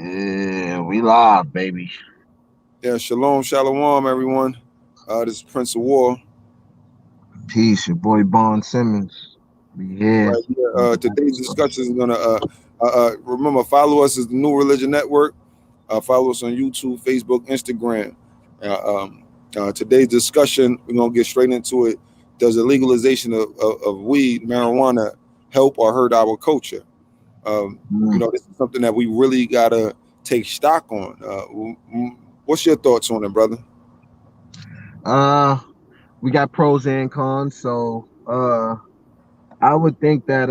Yeah, we live, baby. Yeah, shalom, everyone. This is Prince of War. Peace, your boy Bon Simmons. We here. Right here. Welcome back Today's to discussion is gonna remember, follow us as the New Religion Network. Follow us on YouTube, Facebook, Instagram. Today's discussion, we're gonna get straight into it. Does the legalization of weed, marijuana, help or hurt our culture? Mm. This is something that we really gotta take stock on. What's your thoughts on it, brother? Uh, we got pros and cons. So, I would think that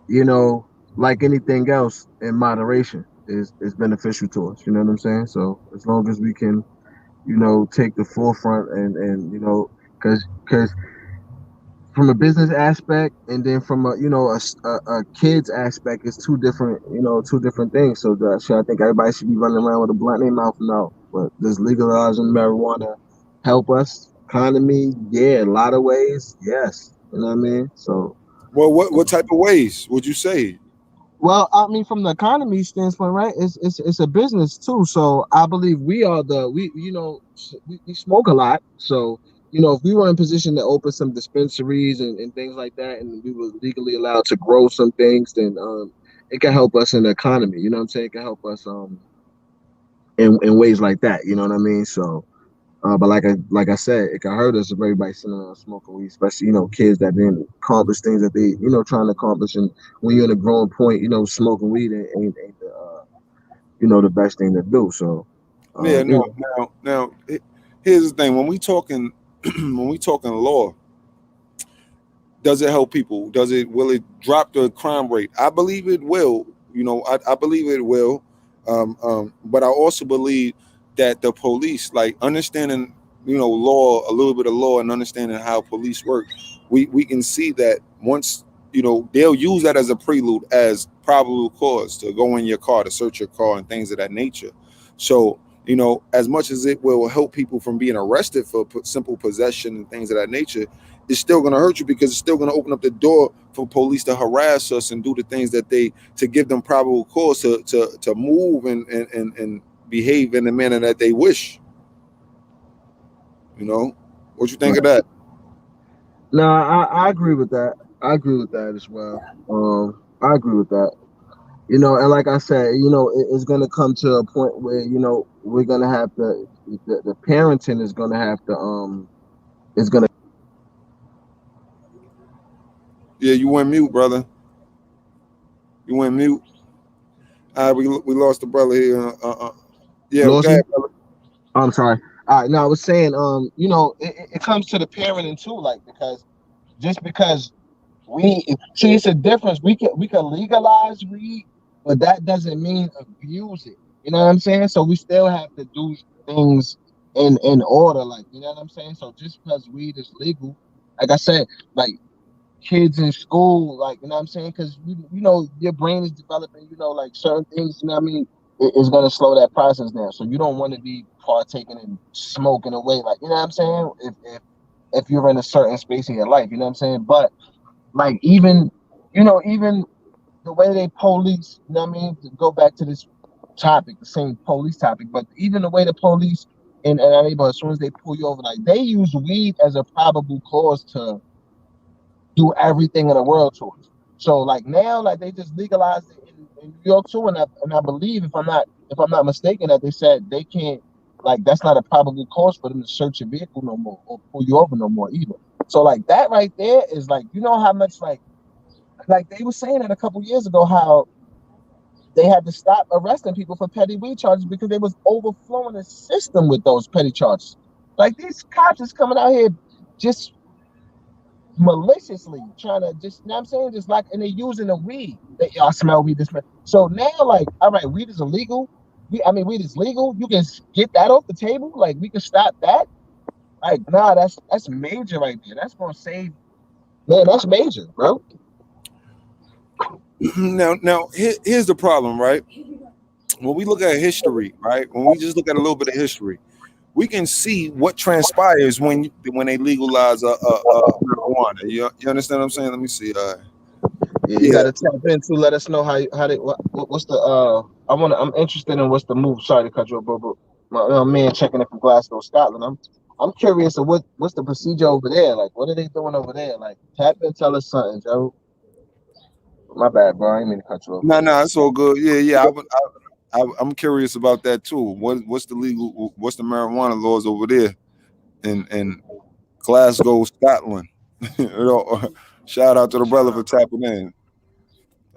you know, like anything else, in moderation is beneficial to us. You know what I'm saying? So, as long as we can, take the forefront and because from a business aspect and then from a a kid's aspect, it's two different things. So I think everybody should be running around with a blunt in their mouth now. But does legalizing marijuana help us economy? Yeah, a lot of ways, yes. You know what I mean? So Well, what type of ways would you say? well, I mean, from the economy standpoint, right? It's a business too. So I believe we smoke a lot. So if we were in position to open some dispensaries and things like that, and we were legally allowed to grow some things, then it can help us in the economy. You know what I'm saying? It can help us in ways like that. You know what I mean? So. But like I said, it can hurt us if everybody's sitting around smoking weed, especially kids that didn't accomplish things that they trying to accomplish. And when you're in a growing point, smoking weed ain't the best thing to do. So, Yeah, you no. know, Here's the thing: when we talking, when we talking law, does it help people? Will it drop the crime rate? I believe it will. I believe it will. But I also believe that the police, like understanding, law, a little bit of law, and understanding how police work, we can see that once they'll use that as a prelude, as probable cause to go in your car, to search your car, and things of that nature. So as much as it will help people from being arrested for simple possession and things of that nature, it's still going to hurt you because it's still going to open up the door for police to harass us and do the things that to give them probable cause to move and behave in the manner that they wish. What you think of right. that? No, I agree with that. I agree with that as well. I agree with that. And like I said, it's gonna come to a point where we're gonna have the parenting is gonna have to is gonna. Yeah, you went mute, brother. You went mute. We lost the brother here. Yeah, Lost go ahead, me? brother. I'm sorry. All right, no, I was saying, it comes to the parenting too, like because we see it's a difference. We can legalize weed, but that doesn't mean abuse it. You know what I'm saying? So we still have to do things in order, like you know what I'm saying. So just because weed is legal, like I said, like kids in school, like you know what I'm saying, because your brain is developing, like certain things, you know what I mean, is gonna slow that process down. So you don't want to be partaking and smoking away, like you know what I'm saying, if you're in a certain space in your life, you know what I'm saying. But like even the way they police, you know what I mean, to go back to this topic, the same police topic, but even the way the police in our neighborhood, as soon as they pull you over, like they use weed as a probable cause to do everything in the world to us. So like now, like they just legalized it in New York too, and I believe if I'm not mistaken that they said they can't, like that's not a probable cause for them to search your vehicle no more or pull you over no more either. So like that right there is like how much like they were saying it a couple years ago how they had to stop arresting people for petty weed charges because they was overflowing the system with those petty charges. Like these cops is coming out here just maliciously trying to just, you know what I'm saying? Just like, and they're using the weed. I smell weed, this man. So now, like, all right, weed is illegal. Weed is legal. You can get that off the table. Like, we can stop that. Like, nah, that's major right there. That's gonna save, man. That's major, bro. Here's the problem, right? When we look at history, right? When we just look at a little bit of history, we can see what transpires when they legalize marijuana. You understand what I'm saying? Let me see. Yeah, you got Yeah. to tap into. Let us know how they what's the I'm interested in what's the move. Sorry to cut you off, bro. But my man checking in from Glasgow, Scotland. I'm curious of what's the procedure over there. Like, what are they doing over there? Like, tap in, tell us something, Joe. My bad, bro. I didn't mean to cut you off. No, no, it's all good. Yeah, yeah. I'm curious about that too. What's the marijuana laws over there in Glasgow, Scotland? You know, shout out to the brother for tapping in.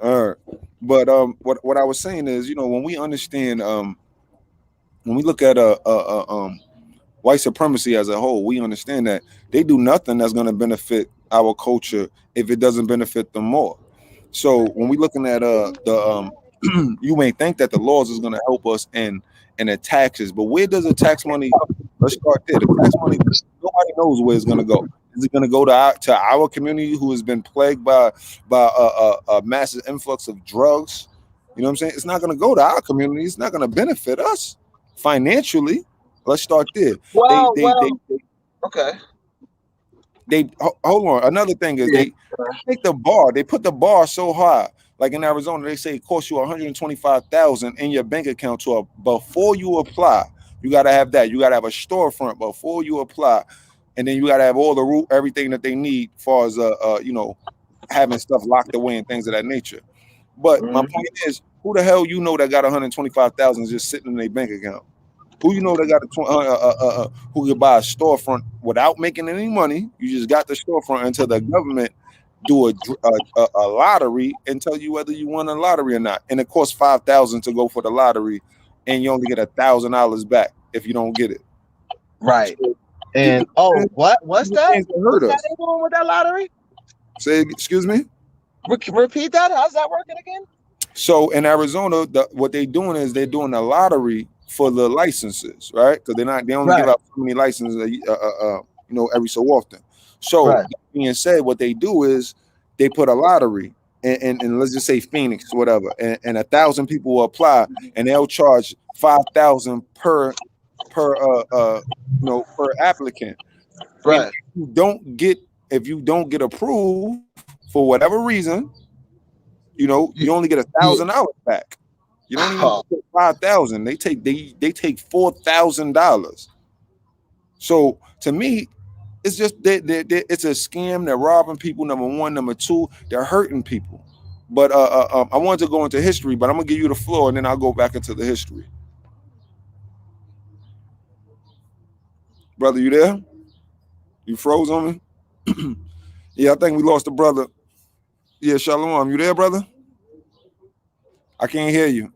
All right, but what I was saying is, when we understand, when we look at white supremacy as a whole, we understand that they do nothing that's going to benefit our culture if it doesn't benefit them more. So when we looking at the you may think that the laws is going to help us in the taxes, but where does the tax money go? Let's start there. The tax money, nobody knows where it's going to go. Is it going to go to our community who has been plagued by a massive influx of drugs? You know what I'm saying? It's not going to go to our community. It's not going to benefit us financially. Let's start there. They Well, they they well, okay. hold on. Another thing is Yeah. they make the bar. They put the bar so high. Like in Arizona, they say it costs you 125,000 in your bank account before you apply. You got to have that. You got to have a storefront before you apply, and then you got to have all the everything that they need, as far as having stuff locked away and things of that nature. But my Mhm. point is, who the hell that got 125,000 just sitting in their bank account? Who that got who could buy a storefront without making any money? You just got the storefront until the government do a lottery and tell you whether you won a lottery or not, and it costs 5,000 to go for the lottery, and you only get $1,000 back if you don't get it. Right. So And oh, what? What's these that? things that hurt What's that us. they doing with that lottery? Say, excuse me. Repeat that. How's that working again? So in Arizona, what they're doing is they're doing a lottery for the licenses, right? Because they only give Right. out so many licenses, every so often. So Right. that being said, what they do is they put a lottery, and let's just say Phoenix, whatever, and 1,000 people will apply, and they'll charge 5,000 per applicant. And Right. if you don't get approved for whatever reason, you You, only get yeah. $1,000 back. You don't even Oh, get 5,000. They take $4,000. So to me, it's just it's a scam. They're robbing people. Number one, number two, they're hurting people. But I wanted to go into history, but I'm gonna give you the floor, and then I'll go back into the history. Brother, you there? You froze on me? Yeah, I think we lost the brother. Yeah, Shalom. You there, brother? I can't hear you.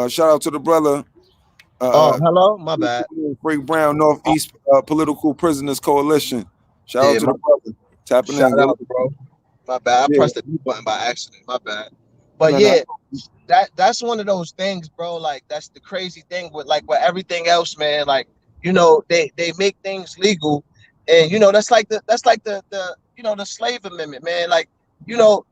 Shout out to the brother. oh, Uh, hello. My bad. Frank Brown Northeast Political Prisoners Coalition. Shout out Yeah. to the brother tapping Shout in. out, bro. My bad. I Yeah, pressed the mute button by accident. My bad. But no, no. yeah, that's one of those things, bro. Like that's the crazy thing with everything else, man. Like they make things legal, and that's like the the slave amendment, man. Like you know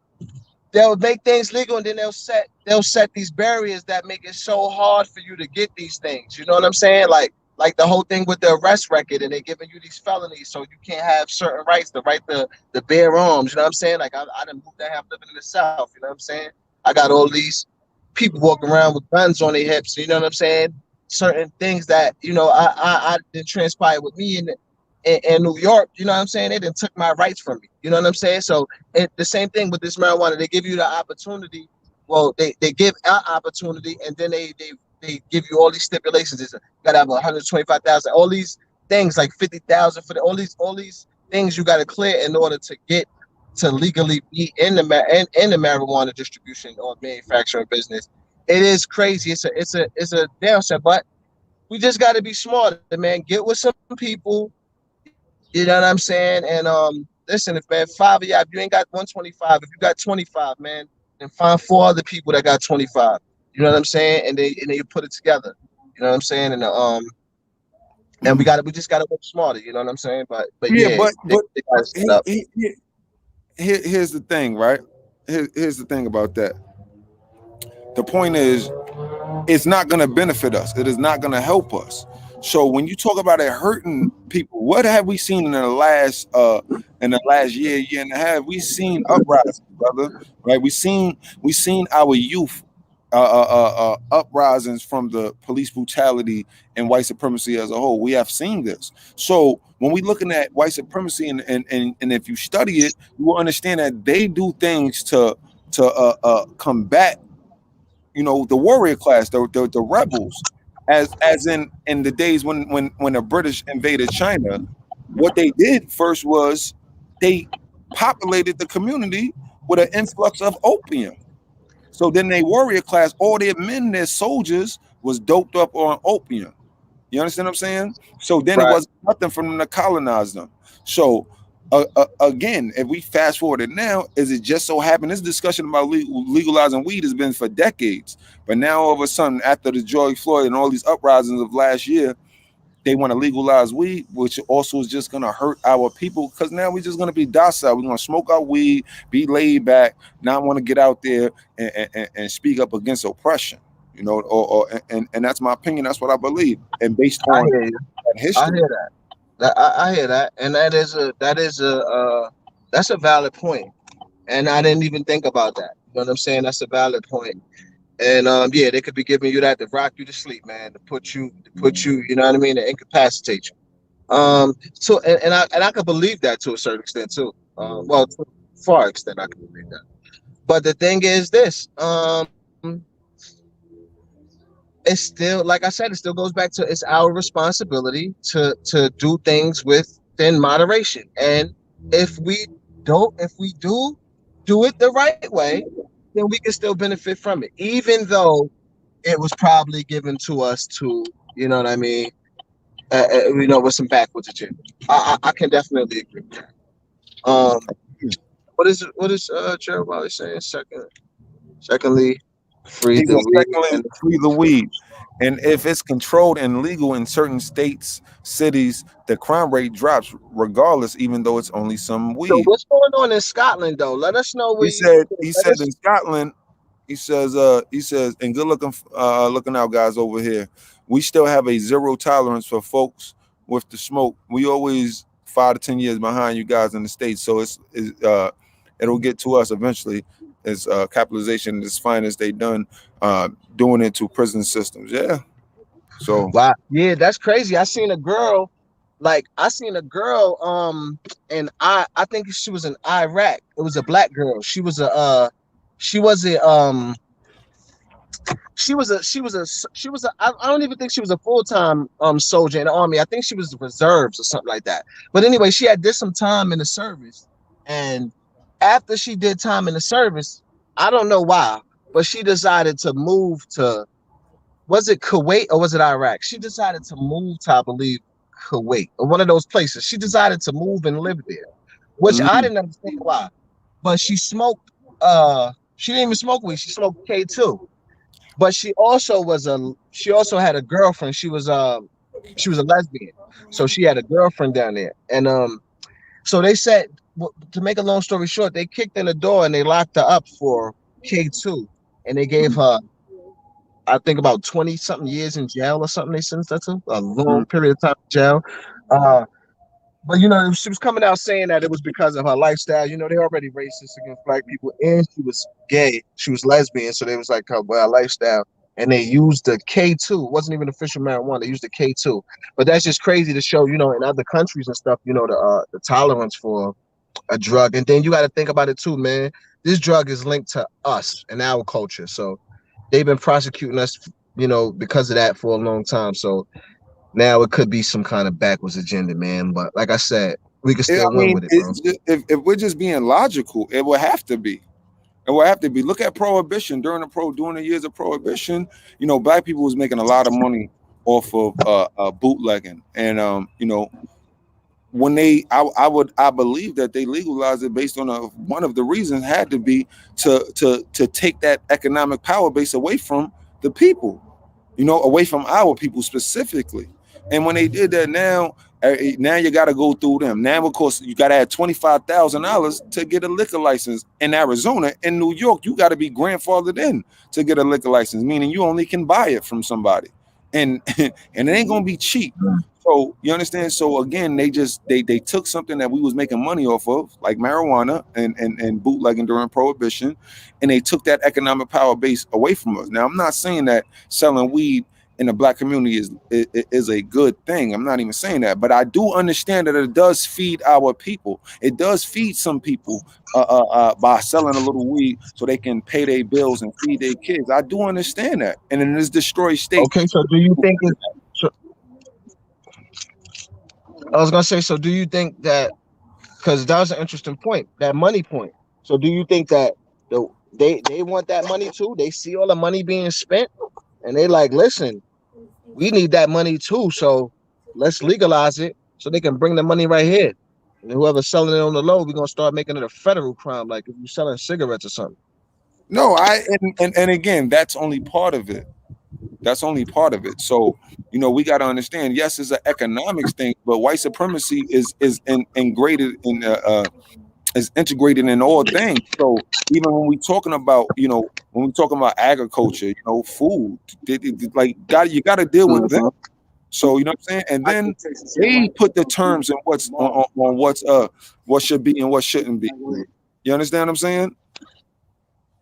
they'll make things legal, and then they'll set these barriers that make it so hard for you to get these things. You know what I'm saying? Like the whole thing with the arrest record, and they're giving you these felonies, so you can't have certain rights, the right to bear arms. You know what I'm saying? Like I done moved, I have living in the South. You know what I'm saying? I got all these people walking around with guns on their hips. You know what I'm saying? Certain things that I didn't transpire with me in New York. You know what I'm saying? They didn't took my rights from me. You know what I'm saying? So the same thing with this marijuana. They give you the opportunity. Well, they give an opportunity, and then they give you all these stipulations. You gotta have 125,000. All these things like 50,000 for all these things you gotta clear in order to get to legally be in the marijuana distribution or manufacturing business. It is crazy. It's a downside, but we just got to be smarter, man. Get with some people. You know what I'm saying? And listen, if man 5 of y'all, if you ain't got 125, if you got 25, man, then find 4 other people that got 25. You know what I'm saying? And then you put it together. You know what I'm saying? And we just gotta work smarter. You know what I'm saying? But Yeah, yeah, but they gotta set up. here's the thing, right? Here's the thing about that. The point is, it's not going to benefit us. It is not going to help us. So when you talk about it hurting people, what have we seen in the last year and a half? We seen uprisings, brother. Right? We seen our youth uprisings from the police brutality and white supremacy as a whole. We have seen this. So when we looking at white supremacy and if you study it, you will understand that they do things to combat, the warrior class, the rebels, as in the days when the British invaded China. What they did first was they populated the community with an influx of opium. So then they warrior class, all their men, their soldiers, was doped up on opium. You understand what I'm saying? So then it Right. was nothing for them to colonize them. So again, if we fast forward it now, is it just so happened this discussion about legalizing weed has been for decades, but now all of a sudden after the George Floyd and all these uprisings of last year, they want to legalize weed, which also is just gonna hurt our people because now we're just gonna be docile. We're gonna smoke our weed, be laid back, not want to get out there and speak up against oppression. And that's my opinion. That's what I believe, and based I on hear you. that I history. hear that. I hear that, and that's a valid point. And I didn't even think about that. You know what I'm saying? That's a valid point. And yeah, they could be giving you that to rock you to sleep, man, to put you, you know what I mean, to incapacitate you. So and I could believe that to a certain extent too. Well, to a far extent, I can believe that. But the thing is this, it's still, like I said, it still goes back to it's our responsibility to do things within moderation. And if we if we do it the right way, then we can still benefit from it, even though it was probably given to us to, you know what I mean, with some backwards agenda. I can definitely agree with that. What is Gerald Wiley saying? Secondly, free He the said, weed secondly, and free the weed. And if it's controlled and legal in certain states, cities, the crime rate drops regardless, even though it's only some so weed. what's going on in Scotland though? Let us know where He you said, let us in Scotland, he says, and good looking out, guys, over here. We still have a zero tolerance for folks with the smoke. We always 5 to 10 years behind you guys in the States. So it'll get to us eventually. As capitalization is fine as they done doing it to prison systems. Yeah. So wow. Yeah, that's crazy. I seen a girl and I think she was in Iraq. It was a black girl. She was a I don't even think she was a full-time soldier in the army. I think she was the reserves or something like that. But anyway, she had did some time in the service, and after she did time in the service, I don't know why, but she decided to move to, was it Kuwait or was it Iraq? She decided to move to, I believe, Kuwait or one of those places. She decided to move and live there, which I mm, didn't understand why. But she didn't even smoke weed. She smoked K2. But she also had a girlfriend. She was a lesbian. So she had a girlfriend down there. And so they said, to make a long story short, they kicked in the door and they locked her up for K2, and they gave her, I think, about 20 something years in jail or something. They sentenced her to a mm, long period of time in jail. Uh, but she was coming out saying that it was because of her lifestyle. They're already racist against black people, and she was gay. She was lesbian, so they was like, "Oh, well, lifestyle." And they used the K2. It wasn't even official marijuana. They used the K2. But that's just crazy to show, in other countries and stuff, the tolerance for a drug. And then you got to think about it too, man. This drug is linked to us and our culture. So they've been prosecuting us, because of that for a long time. So now it could be some kind of backwards agenda, man. But like I said, we can I still win mean, with it, bro. if we're just being logical, it will have to be. It will have to be. Look at prohibition during the years of prohibition. Black people was making a lot of money off of bootlegging, and when I believe that they legalized it based on one of the reasons had to be to take that economic power base away from the people, away from our people specifically. And when they did that, now you got to go through them. Now, of course, you got to add $25,000 to get a liquor license in Arizona. In New York, you got to be grandfathered in to get a liquor license, meaning you only can buy it from somebody. and and it ain't gonna be cheap. So you understand? So again, they took something that we was making money off of, like marijuana and bootlegging during prohibition, and they took that economic power base away from us. Now I'm not saying that selling weed in the black community is a good thing. I'm not even saying that, but I do understand that it does feed our people. It does feed some people by selling a little weed so they can pay their bills and feed their kids. I do understand that, and in this destroyed state, Okay, so do you think it's? So, I was gonna say, so do you think that? Because that was an interesting point, that money point. So do you think that they want that money too? They see all the money being spent, and they like, listen, we need that money too. So let's legalize it so they can bring the money right here. And whoever's selling it on the low, we're gonna start making it a federal crime, like if you're selling cigarettes or something. no, and again, that's only part of it. That's only part of it. So, we got to understand. Yes, it's an economics thing, but white supremacy is integrated in is integrated in all things. So even when we talking about when we talking about agriculture, food, like you got to deal with them. Mhm. So you know what I'm saying, and then they put the terms and what's on what's what should be and what shouldn't be. You understand what I'm saying?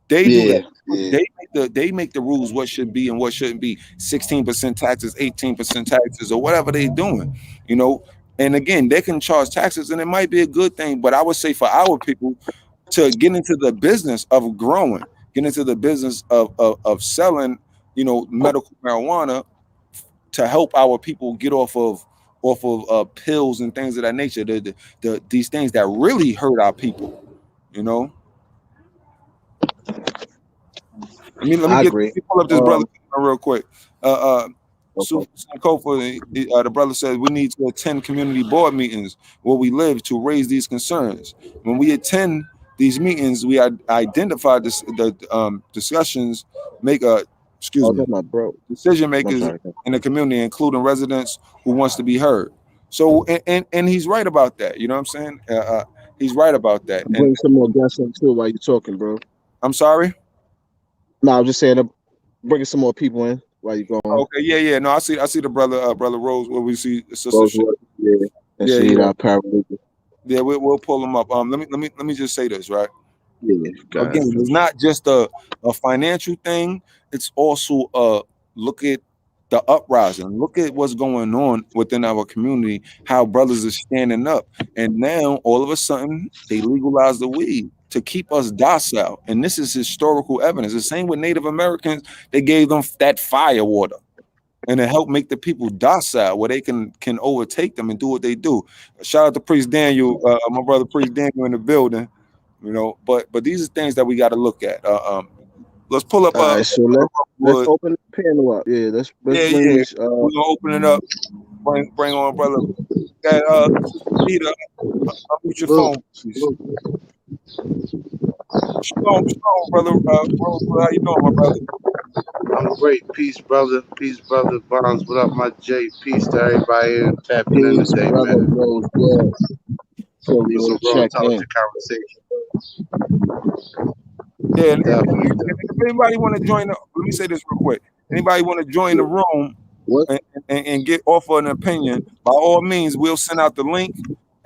They do that. Yeah, yeah. They make the rules what should be and what shouldn't be. 16% taxes, 18% taxes, or whatever they doing. You know, and again, they can charge taxes, and it might be a good thing. But I would say for our people to get into the business of growing, get into the business of selling, medical marijuana to help our people get off of pills and things of that nature. These things that really hurt our people. You know. Let me I get agree. let me pull up this brother real quick. Uh, Okay. Sankofa, the brother says we need to attend community board meetings where we live to raise these concerns. When we attend these meetings, we identify the discussions, make a excuse Oh, me, that's my bro. decision I'm makers sorry. in the community, including residents who wants to be heard. So, and he's right about that. You know what I'm saying? He's right about that. And Bring some more guests in too while you're talking, bro. I'm sorry. No, I was just saying, bringing some more people in while you're going. Okay, yeah. No, I see the brother Rose. Where we see Sister. Rosewood, yeah, and Yeah, see yeah, our paralegal. yeah. We'll pull them up. Let me just say this, right. Yeah, God. Again, it's not just a financial thing. It's also look at the uprising. Look at what's going on within our community. How brothers are standing up, and now all of a sudden they legalize the weed to keep us docile. And this is historical evidence. The same with Native Americans. They gave them that fire water and it helped make the people docile where they can overtake them and do what they do. Shout out to Priest Daniel, my brother Priest Daniel in the building. But these are things that we got to look at. Let's pull up All right, so let's Wood. open the panel up. Yeah, let's Yeah, bring yeah. these. We're gonna open it up. Bring on brother. Got Sister Peter, unmute your Look, phone, please. look, Shalom, brother. Rosewood, how you doing, my brother? I'm great. Peace, brother. Peace, brother. Bonds. What up, my J? Peace to everybody here tapping in peace, today, brother man. Rosewood. It Fully was on a real check in. intelligent conversation. Yeah, and Definitely, if anybody want to join, let me say this real quick. Anybody want to join the room What? and get offer an opinion? By all means, we'll send out the link,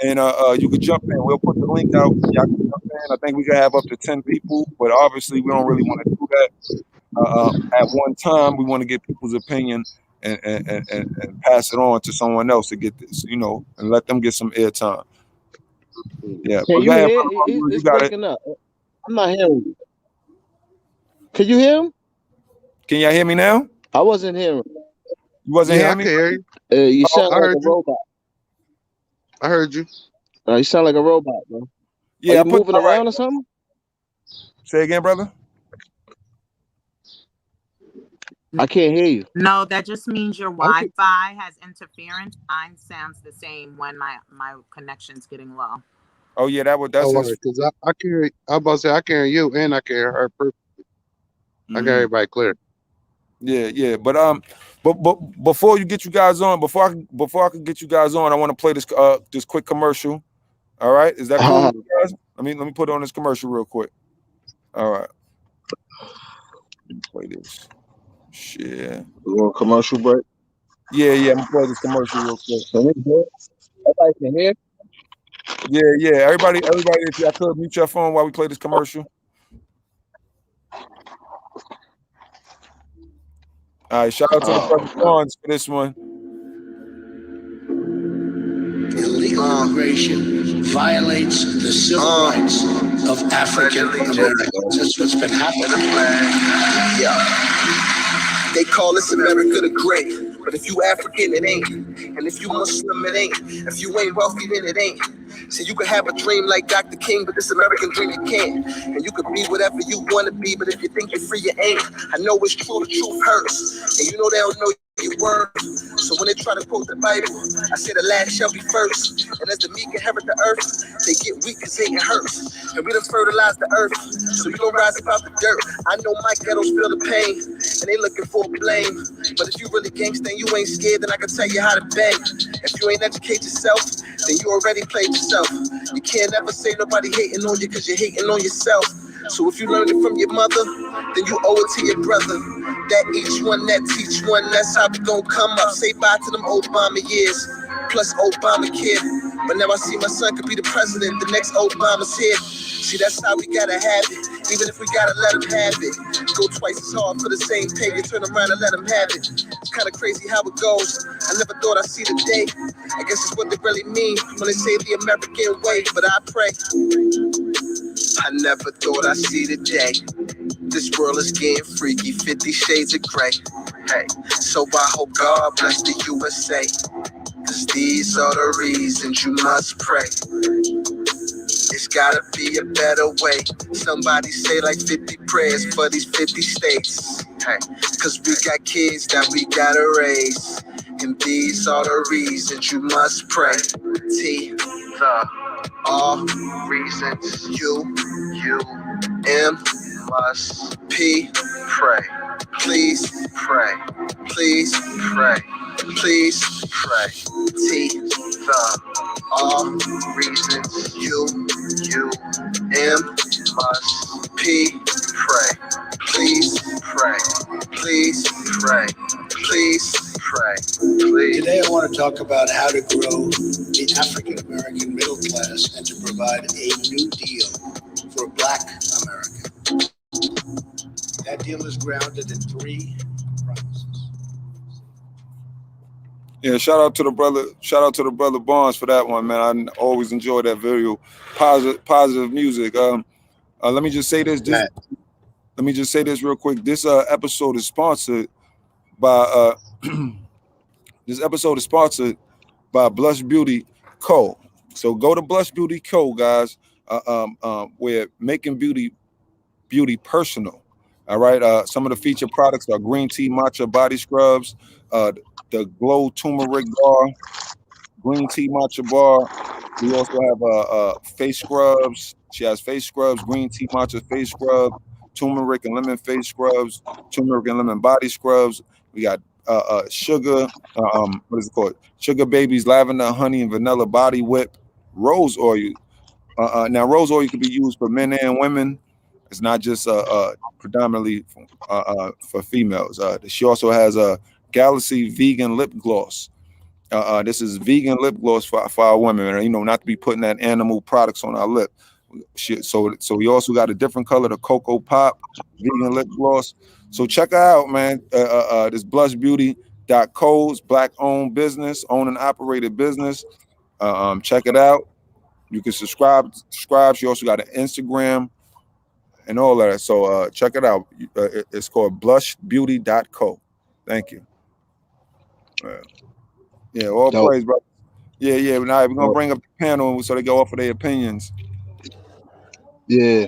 and you can jump in. We'll put the link out. Y'all can jump in. I think we can have up to 10 people, but obviously we don't really want to do that at one time. We want to get people's opinion and pass it on to someone else to get this, and let them get some airtime. Yeah, Can but go you ahead, hear? brother. You It's got it. breaking up. I'm not hearing you. Can you hear him? Can y'all hear me now? I wasn't hearing. You wasn't Yeah, I hearing me? can hear you. You Oh, sound I like a heard you. robot. I heard you. You sound like a robot, bro. Are yeah. you moving All right. around or something? Say again, brother. I can't hear you. No, that just means your I can, Wi-Fi has interference. Mine sounds the same when my connection's getting low. Oh yeah, that's Don't his. worry, because I can hear. I'm about to say I can hear you, and I can hear her. I got everybody clear. Yeah. But before you get you guys on, before I can get you guys on, I want to play this quick commercial. All right, is that cool, with you guys? Let me put on this commercial real quick. All right, let me play this. Share. a little commercial break. Yeah, yeah. I'm gonna play this commercial real quick. Can we hear? Everybody can hear? Yeah, yeah. Everybody, if y'all could mute your phone while we play this commercial. All right, shout out to the brother Bonds for this one. Illegal immigration violates the civil rights of African Americans. That's what's been happening. Yeah. They call us America the Great, but if you African, it ain't. And if you Muslim, it ain't. If you ain't wealthy, then it ain't. So you could have a dream like Dr. King, but this American dream you can't. And you could be whatever you want to be, but if you think you're free, you ain't. I know it's true, the truth hurts. And you know they don't know your word. So when they try to quote the Bible, I say the last shall be first. And as the meek inherit the earth, they get weak because hating hurts. And we done fertilize the earth, so you don't rise up out the dirt. I know my ghettos feel the pain, and they looking for blame. But if you really gangsta and you ain't scared, then I can tell you how to bang. If you ain't educate yourself, then you already played yourself. You can't ever say nobody hating on you because you're hating on yourself. So if you learn it from your mother, then you owe it to your brother. That each one, that teach one, that's how we gon' come up. Say bye to them Obama years, plus Obamacare. But now I see my son could be the president, the next Obama's here. See, that's how we gotta have it, even if we gotta let him have it. Go twice as hard for the same pay, you turn around and let him have it. It's kinda crazy how it goes. I never thought I'd see the day. I guess it's what they really mean when they say the American way, but I pray. I never thought I'd see the day. This world is getting freaky, 50 shades of gray. Hey, so I hope God bless the USA, cause these are the reasons you must pray. It's gotta be a better way. Somebody say like 50 prayers for these 50 states. Hey, cause we got kids that we gotta raise, and these are the reasons you must pray. T, the, all reasons you, M, must, P, pray. Please pray. Please pray. Please pray. T, the, all reasons you, M, must, P, pray. Please pray. Please pray. Please pray. Please. Today I want to talk about how to grow the African American middle class and to provide a new deal for Black America. That deal is grounded in 3 promises. Yeah, shout out to the brother Bonds for that one, man. I always enjoy that video. Positive music. Let me just say this. Let me just say this real quick. This episode is sponsored by this episode is sponsored by Blush Beauty Co. So go to Blush Beauty Co, guys. We're making beauty personal. All right. Some of the featured products are green tea matcha body scrubs, the glow turmeric bar, green tea matcha bar. We also have face scrubs. She has face scrubs, green tea matcha face scrub, turmeric and lemon face scrubs, turmeric and lemon body scrubs. We got sugar, what is it called? Sugar Babies, lavender, honey, and vanilla body whip, rose oil. Now, rose oil can be used for men and women. It's not just predominantly for females. She also has a Galaxy vegan lip gloss. This is vegan lip gloss for our women, you know, not to be putting that animal products on our lip. So we also got a different color, the Cocoa Pop vegan lip gloss. So check her out, man. This blushbeauty.co, black owned business, owned and operated business. Check it out. You can subscribe. She also got an Instagram and all that. So check it out. It's called blushbeauty.co. Thank you. Yeah, all Dope. praise, bro. Yeah. Now we're gonna bring up the panel so they go off of their opinions. Yeah.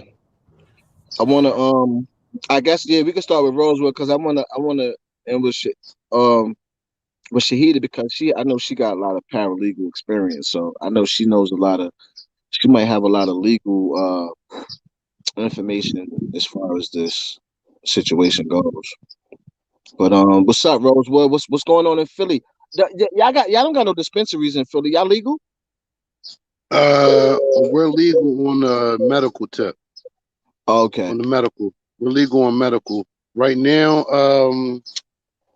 I wanna I guess we can start with Rosewood because I wanna end with Shahida because I know she got a lot of paralegal experience. So I know she knows she might have a lot of legal information as far as this situation goes. But what's up, Rosewood? What's going on in Philly? Y'all don't got no dispensaries in Philly. Y'all legal? We're legal on the medical tip. Okay. On the medical, we're legal on medical right now.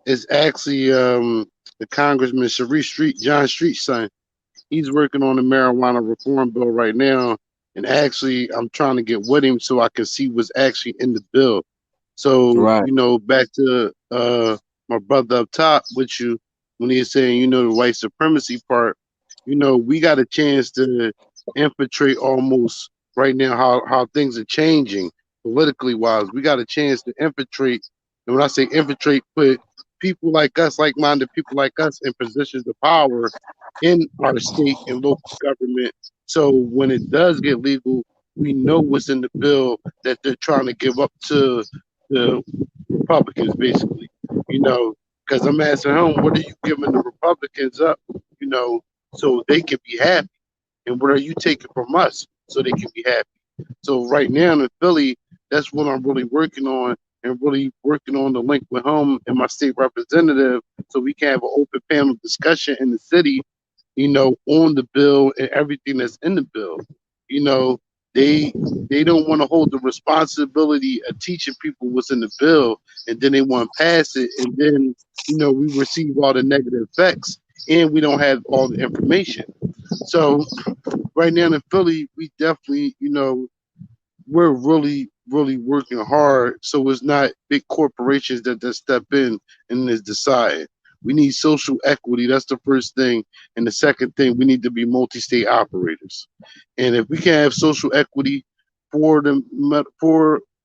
It's actually the Congressman Sharif Street, John Street's son. He's working on the marijuana reform bill right now, and actually, I'm trying to get with him so I can see what's actually in the bill. So, Right. back to my brother up top with you when he's saying, the white supremacy part. We got a chance to infiltrate almost right now how things are changing politically wise. We got a chance to infiltrate, and when I say infiltrate, put people like us, like-minded people like us, in positions of power in our state and local government. So when it does get legal, we know what's in the bill that they're trying to give up to the Republicans, basically. Because I'm asking him, what are you giving the Republicans up, so they can be happy? And what are you taking from us so they can be happy? So right now in Philly, that's what I'm really working on, and really working on the link with him and my state representative, so we can have an open panel discussion in the city, on the bill and everything that's in the bill. You know, they they don't want to hold the responsibility of teaching people what's in the bill, and then they want to pass it, and then we receive all the negative effects, and we don't have all the information. So right now in Philly, we definitely, we're really, really working hard. So it's not big corporations that step in and is deciding. We need social equity. That's the first thing. And the second thing, we need to be multi-state operators. And if we can have social equity for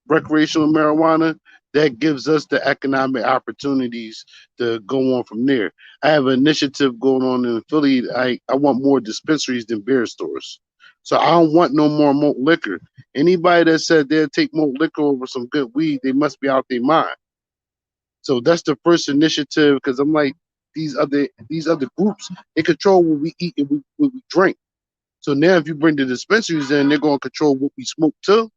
recreational marijuana, that gives us the economic opportunities to go on from there. I have an initiative going on in Philly. I want more dispensaries than beer stores. So I don't want no more malt liquor. Anybody that said they'll take malt liquor over some good weed, they must be out their mind. So that's the first initiative, because I'm like, these other groups, they control what we eat and what we drink. So now if you bring the dispensaries in, they're gonna control what we smoke too.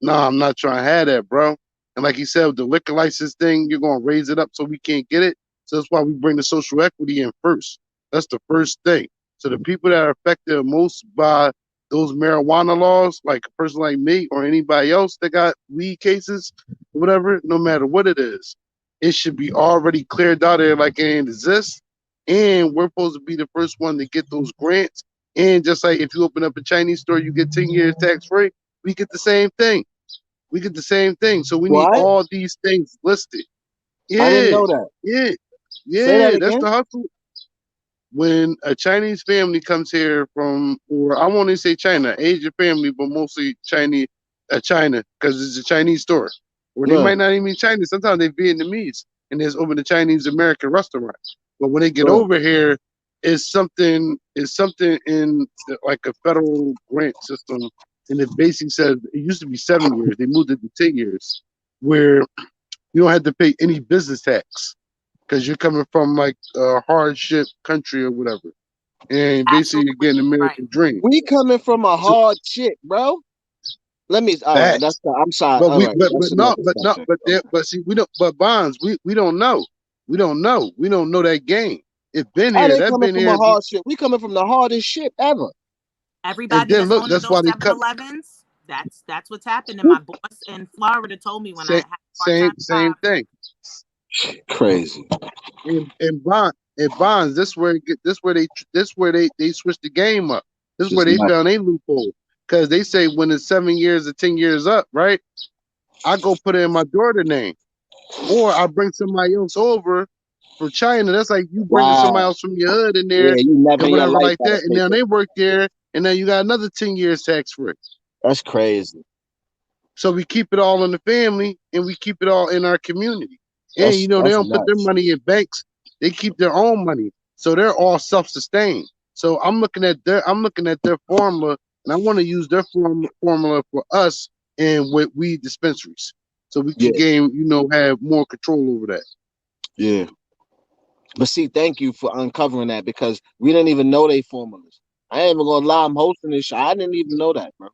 Nah, I'm not trying to have that, bro. And like he said, with the liquor license thing, you're gonna raise it up so we can't get it. So that's why we bring the social equity in first. That's the first thing. So the people that are affected most by those marijuana laws, like a person like me or anybody else that got weed cases, whatever, no matter what it is, it should be already cleared out there like it ain't exist. And we're supposed to be the first one to get those grants. And just like if you open up a Chinese store, you get 10 years tax free. We get the same thing. We get the same thing. So we need What? all these things listed. I didn't Yeah, know that. yeah, Say that yeah. That's again. the hustle. When a Chinese family comes here from, or I won't even say China, Asian family, but mostly Chinese, China, because it's a Chinese store. Or they Right. might not even be Chinese. Sometimes they're Vietnamese, and there's open a Chinese American restaurant. But when they get Right. over here, it's something in like a federal grant system, and it basically says it used to be 7 years. They moved it to 10 years, where you don't have to pay any business tax because you're coming from like a hardship country or whatever, and basically you're getting Absolutely right. American dream. We coming from a So hard shit, bro. Let me. All right. facts. I'm sorry. But All we right. but That's not another but not subject. but there but see we don't but bonds we don't know. We don't know that game. It been How here. they That coming been from a here. hard shit? We coming from the hardest shit ever. And Everybody then that's look, owning that's those why they cut 7-Elevens, that's what's happened. And my boss in Florida told me when I same had a same part-time same job. thing. Crazy. And bonds. This where they switched the game up. This is where Just they not. found a loophole. Because they say when it's 7 years or 10 years up, right? I go put it in my daughter name, or I bring somebody else over from China. That's like you bringing somebody Wow. else from your hood in Yeah. there You never and in your whatever life like gotta that, and pay now for they that. work there, and then you got another 10 years tax free. That's crazy. So we keep it all in the family, and we keep it all in our community. And they That's don't put their nuts. money in banks; they keep their own money, so they're all self-sustained. So I'm looking at their formula, and I want to use their formula for us and with weed dispensaries, so we can Yeah. have more control over that. Yeah. But see, thank you for uncovering that because we didn't even know they formulas. I ain't even gonna lie. I'm hosting this show. I didn't even know that, bro.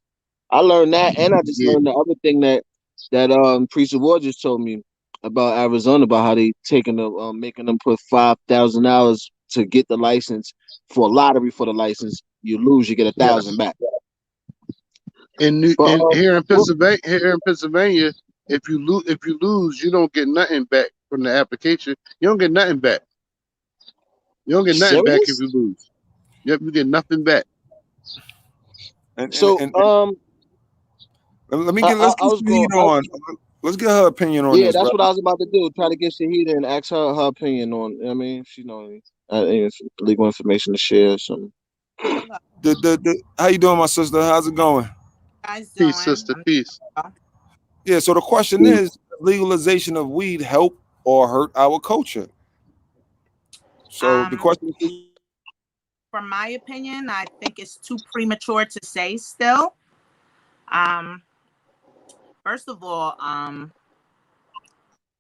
I learned that, and I just Yeah. learned the other thing that Priest of War just told me about Arizona, about how they taking the making them put $5,000 to get the license for a lottery for the license. You lose, you get a thousand Yes. back. And But here in Pennsylvania, if you lose, you don't get nothing back from the application, you don't get nothing back. You don't get nothing back if Serious? you lose. Yep, you get nothing back. And and, So and, and let me get let's I get was going. Shahid on. Let's get her opinion on Yeah, this, that's brother. what I was about to do. Try to get Shahida and ask her opinion on. I mean, if she know any legal information to share. Some. Hello, How you doing, my sister? How's it going? guys Peace, doing? sister. Peace. Yeah. So the question is, legalization of weed help or hurt our culture? So the Um, question is, from my opinion, I think it's too premature to say still. Um, first of all,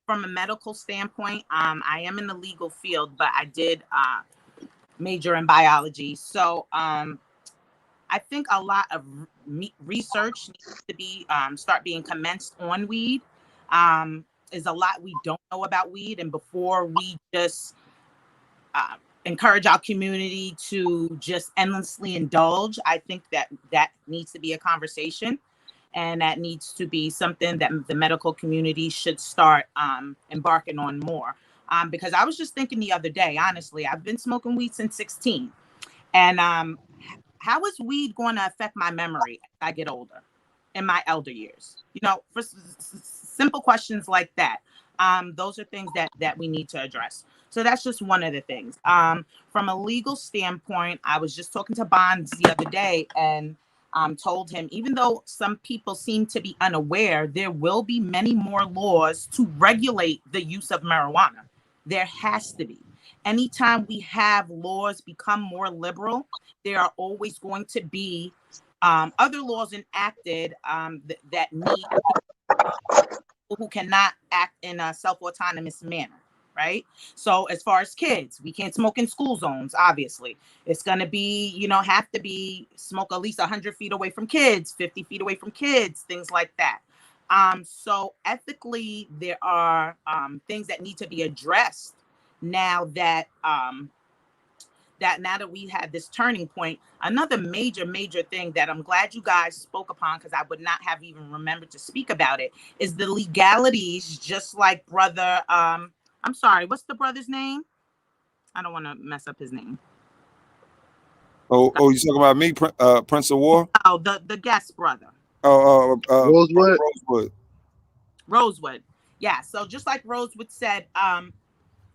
from a medical standpoint, I am in the legal field, but I did major in biology. So I think a lot of research needs to be start being commenced on weed. Is a lot we don't know about weed, and before we just uh, encourage our community to just endlessly indulge, I think that that needs to be a conversation, and that needs to be something that the medical community should start embarking on more. Because I was just thinking the other day, honestly, I've been smoking weed since 16, and how is weed going to affect my memory as I get older, in my elder years? You know, for simple questions like that. Those are things that we need to address. So that's just one of the things. From a legal standpoint, I was just talking to Bonds the other day and told him, even though some people seem to be unaware, there will be many more laws to regulate the use of marijuana. There has to be. Anytime we have laws become more liberal, there are always going to be other laws enacted that need people who cannot act in a self-autonomous manner, right? So as far as kids, we can't smoke in school zones, obviously. It's going to be, have to be smoke at least 100 feet away from kids, 50 feet away from kids, things like that. So ethically, there are things that need to be addressed now that now that we had this turning point. Another major thing that I'm glad you guys spoke upon, because I would not have even remembered to speak about it, is the legalities. Just like brother, I'm sorry, what's the brother's name? I don't want to mess up his name. you talking about me, Prince of War? Oh, the guest brother, Brother Rosewood. Rosewood. Rosewood. Yeah, so just like Rosewood said,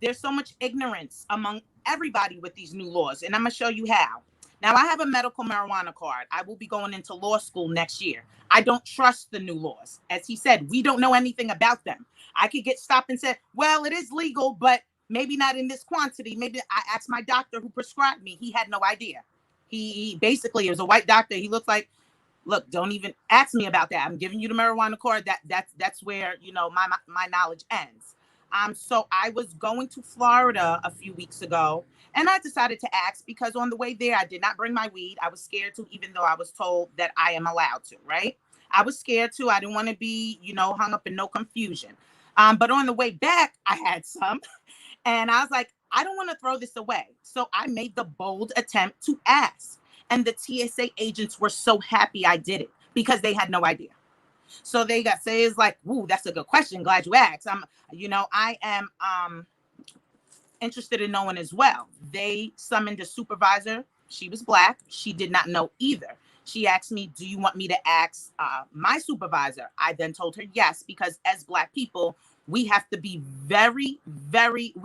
there's so much ignorance among everybody with these new laws, and I'm gonna show you how. Now, I have a medical marijuana card. I will be going into law school next year. I don't trust the new laws. As he said, we don't know anything about them. I could get stopped and said, well, it is legal, but maybe not in this quantity. Maybe I asked my doctor who prescribed me. He had no idea. He basically, it was a white doctor. He looked like, look, don't even ask me about that. I'm giving you the marijuana card. That's where my knowledge ends. So I was going to Florida a few weeks ago, and I decided to ask because on the way there I did not bring my weed. I was scared to, even though I was told that I am allowed to. Right? I was scared to. I didn't want to be hung up in no confusion. But on the way back, I had some, and I was like, I don't want to throw this away. So I made the bold attempt to ask. And the TSA agents were so happy I did it because they had no idea. So they got say it's like, "Ooh, that's a good question. Glad you asked." I am interested in knowing as well. They summoned a supervisor. She was black. She did not know either. She asked me, "Do you want me to ask my supervisor?" I then told her yes, because as black people, we have to be we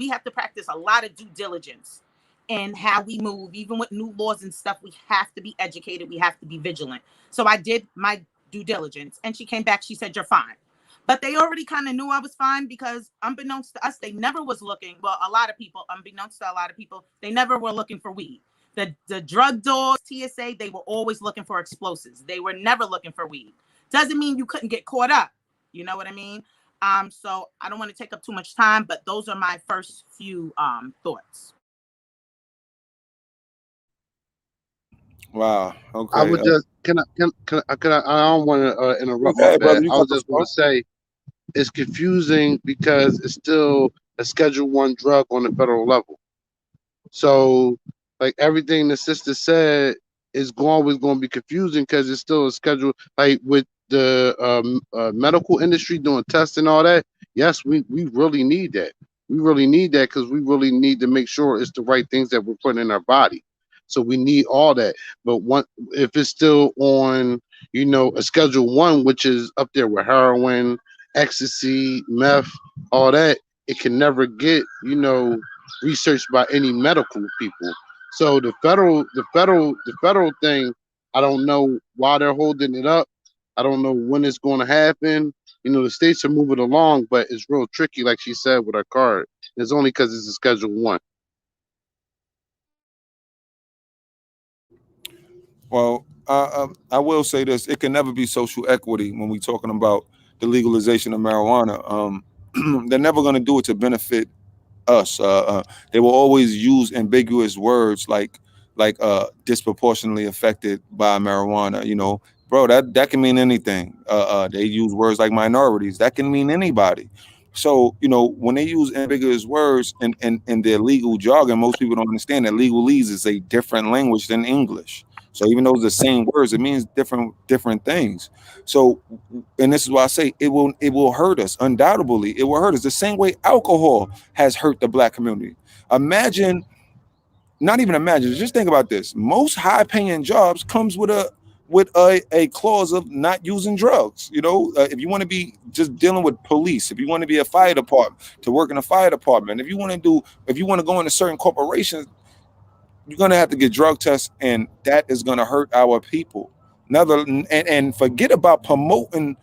have to practice a lot of due diligence in how we move. Even with new laws and stuff, we have to be educated. We have to be vigilant. So I did my due diligence, and she came back. She said, "You're fine." But they already kind of knew I was fine because unbeknownst to us, they never was looking. Well, a lot of people, unbeknownst to a lot of people, they never were looking for weed. The drug dogs, TSA, they were always looking for explosives. They were never looking for weed. Doesn't mean you couldn't get caught up. You know what I mean? So I don't want to take up too much time, but those are my first few thoughts. Wow. I Okay. would just I don't want to interrupt. My Okay, brother, bad. you I got was the just going floor. to say it's confusing because it's still a Schedule One drug on the federal level. So, like everything the sister said is always going to be confusing because it's still a schedule. Like with the medical industry doing tests and all that, Yes, we really need that. We really need that because we really need to make sure it's the right things that we're putting in our body. So we need all that. But if it's still on, a schedule 1, which is up there with heroin, ecstasy, meth, all that, it can never get, researched by any medical people. So the federal thing, I don't know why they're holding it up. I don't know when it's going to happen. The states are moving along, but it's real tricky, like she said, with our card. It's only because it's a Schedule 1. Well, I will say this: it can never be social equity when we're talking about the legalization of marijuana. They're never going to do it to benefit us. They will always use ambiguous words like disproportionately affected by marijuana. Bro, that can mean anything. They use words like minorities. That can mean anybody. So when they use ambiguous words in their legal jargon, most people don't understand that legalese is a different language than English. So even though it's the same words, it means different things. So, and this is why I say it will hurt us. Undoubtedly, it will hurt us the same way alcohol has hurt the black community. Imagine, not even imagine, just think about this. Most high-paying jobs comes with a clause of not using drugs. If you want to be just dealing with police, if you want to be a fire department, to work in a fire department, if you want to go into certain corporations, you're gonna have to get drug tests, and that is gonna hurt our people. Another, and forget about promoting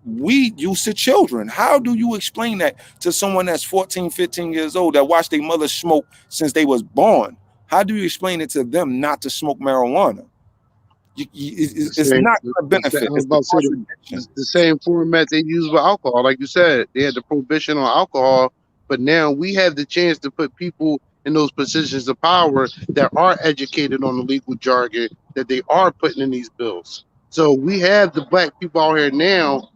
weed use to children. How do you explain that to someone that's 14, 15 years old that watched their mother smoke since they was born? How do you explain it to them not to smoke marijuana? The It's same, not going to I benefit. was It's the about to say contradiction. the same format they use with alcohol. Like you said, they had the prohibition on alcohol, but now we have the chance to put people in those positions of power that are educated on the legal jargon that they are putting in these bills. So we have the black people out here now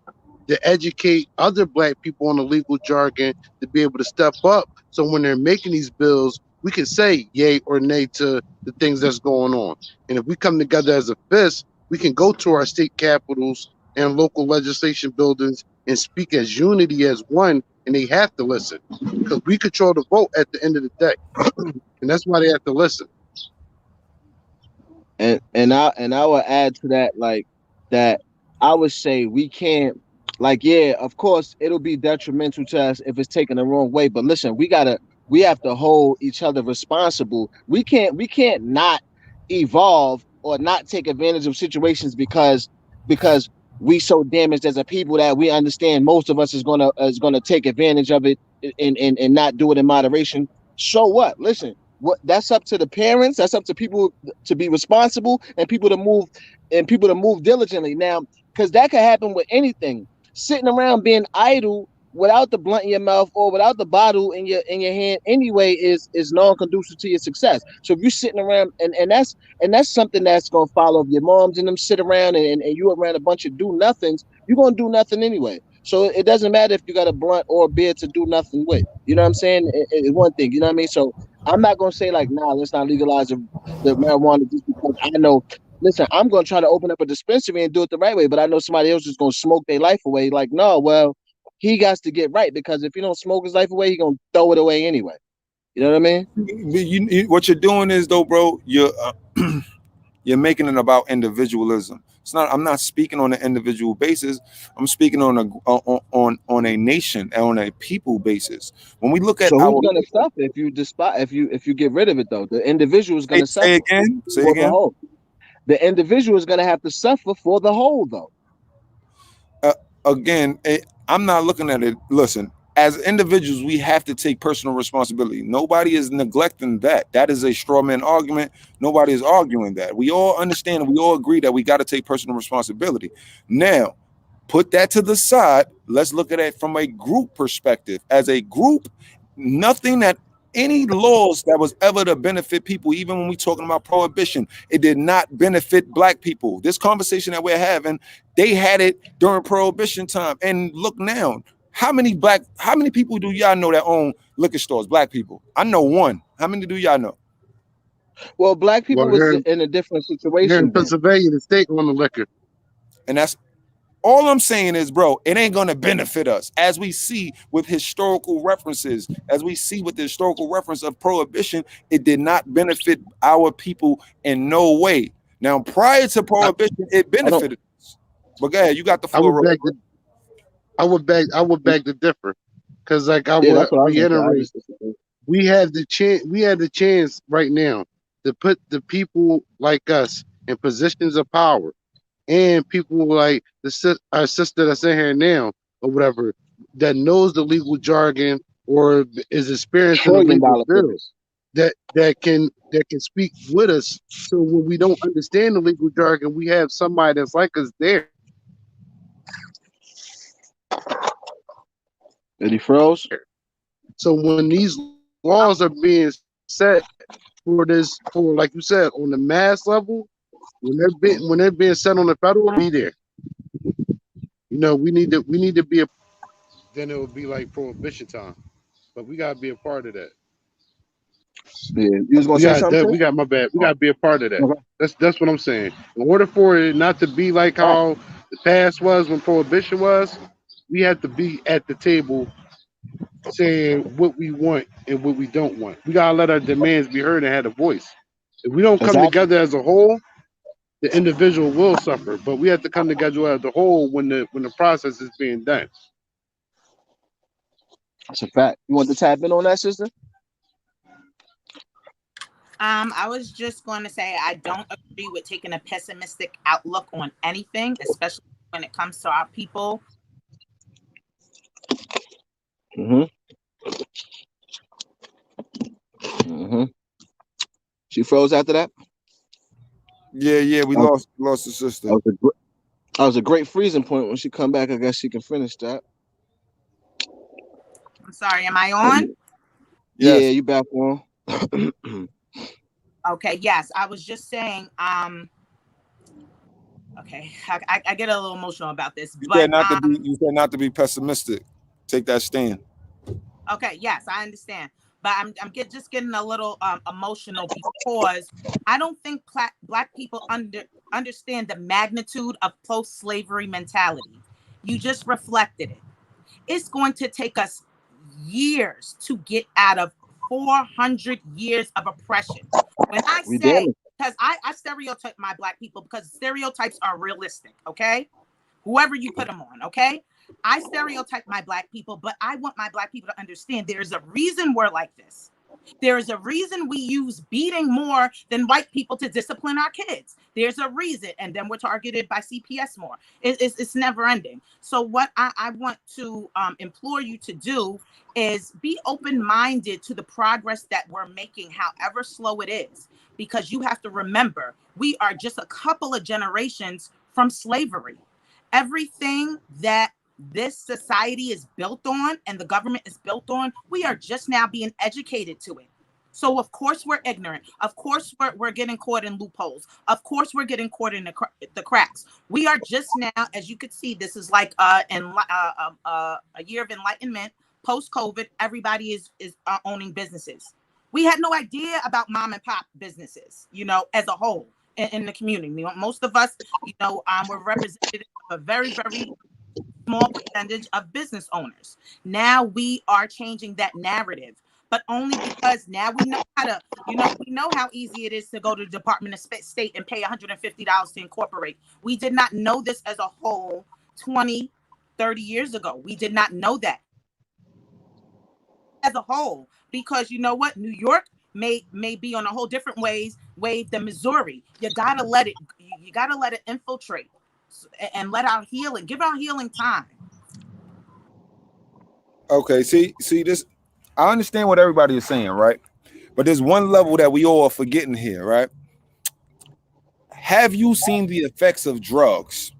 to educate other black people on the legal jargon to be able to step up. So when they're making these bills, we can say yay or nay to the things that's going on. And if we come together as a fist, we can go to our state capitals and local legislation buildings and speak as unity as one, and they have to listen because we control the vote at the end of the day. And that's why they have to listen. And I will add to that, like, that I would say we can't, like, yeah, of course it'll be detrimental to us if it's taken the wrong way, but listen, we have to hold each other responsible. We can't not evolve or not take advantage of situations because we so damaged as a people that we understand most of us is gonna take advantage of it and not do it in moderation. So what? Listen, that's up to the parents, that's up to people to be responsible, and people to move diligently now, because that could happen with anything. Sitting around being idle without the blunt in your mouth or without the bottle in your hand anyway is non-conducive to your success. So if you're sitting around, and that's something that's gonna follow. If your moms and them sit around and you around a bunch of do nothings, you're gonna do nothing anyway. So it doesn't matter if you got a blunt or a beer to do nothing with. You know what I'm saying? It's one thing. You know what I mean? So I'm not gonna say like, nah, let's not legalize the marijuana just because I know. Listen, I'm gonna try to open up a dispensary and do it the right way, but I know somebody else is gonna smoke their life away. Like, no, well, he got to get right, because if he don't smoke his life away, he gonna throw it away anyway. You know what I mean? What you're doing is, though, bro, you're making it about individualism. It's not. I'm not speaking on an individual basis. I'm speaking on a nation, on a people basis. When we look at So who's our gonna people, suffer if you get rid of it though? The individual is say, gonna say suffer again, say for the again. whole. The individual is gonna have to suffer for the whole though. uh, Again, I'm not looking at it. Listen, as individuals, we have to take personal responsibility. Nobody is neglecting that. That is a straw man argument. Nobody is arguing that. We all understand. We all agree that we got to take personal responsibility. Now, put that to the side. Let's look at it from a group perspective. As a group, nothing that any laws that was ever to benefit people, even when we talking about prohibition, it did not benefit black people. This conversation that we're having, they had it during prohibition time. And look now, how many people do y'all know that own liquor stores? Black people. I know one. How many do y'all know? Well, black people Well, was in a different here in situation then. Pennsylvania, the state on the liquor. And that's All I'm saying is, bro, it ain't gonna benefit us, as we see with historical references, as we see with the historical reference of prohibition. It did not benefit our people in no way. Now, prior to I, prohibition, it I don't. benefited us. But go ahead, you got the I floor, would Rose. beg to, I would beg to differ, because like I Yeah, would that's what I was gonna say. I reiterate, just disagree. we have the chance right now to put the people like us in positions of power, and people like our sister that's in here now or whatever, that knows the legal jargon or is experienced in the Trillion legal dollar field, figures. that can speak with us. So when we don't understand the legal jargon, we have somebody that's like us there. And he froze. So when these laws are being set for, like you said, on the mass level, when they're being set on the federal, be there. We need to be a. Then it would be like prohibition time, but we gotta be a part of that. Yeah, you was gonna We say got something, that. Chris? We got my bad. We got to be a part of that. Okay. That's what I'm saying. In order for it not to be like All right. how the past was when prohibition was, we have to be at the table saying what we want and what we don't want. We gotta let our demands be heard and have a voice. If we don't come Exactly. together as a whole, the individual will suffer. But we have to come together as a whole when the process is being done. That's a fact. You want to tap in on that, sister? I was just going to say I don't agree with taking a pessimistic outlook on anything, especially when it comes to our people. Mm-hmm. Mm-hmm. She froze after that. Yeah, we That lost the sister. was a that was a great freezing point. When she come back, I guess she can finish that. I'm sorry, am I But on? yeah, Yes, you back on. Okay, yes, I was just saying, okay, I get a little emotional about this, you said but not to be. You said not to be pessimistic. Take that stand. okay, yes, I understand. But just getting a little emotional because I don't think black people understand the magnitude of post-slavery mentality. You just reflected it. It's going to take us years to get out of 400 years of oppression. When I We say, damaged. because I stereotype my black people because stereotypes are realistic, okay? Whoever you put them on, okay? I stereotype my black people, but I want my black people to understand there's a reason we're like this. There is a reason we use beating more than white people to discipline our kids. There's a reason. And then we're targeted by CPS more. It's never ending. So, what I want to implore you to do is be open minded to the progress that we're making, however slow it is. Because you have to remember, we are just a couple of generations from slavery. Everything that this society is built on and the government is built on, we are just now being educated to it. So of course we're ignorant. Of course we're getting caught in loopholes. Of course we're getting caught in the cracks. We are just now, as you could see, this is like a year of enlightenment. Post COVID, everybody is owning businesses. We had no idea about mom and pop businesses, as a whole in the community. Most of us, were represented of a very, very small percentage of business owners. Now we are changing that narrative, but only because now we know how to, we know how easy it is to go to the Department of State and pay $150 to incorporate. We did not know this as a whole 20, 30 years ago. We did not know that as a whole, because you know what? New York may be on a whole different wave than Missouri. You gotta let it infiltrate and let our healing, give our healing time. Okay, see this. I understand what everybody is saying, right? But there's one level that we all are forgetting here, right? Have you seen the effects of drugs?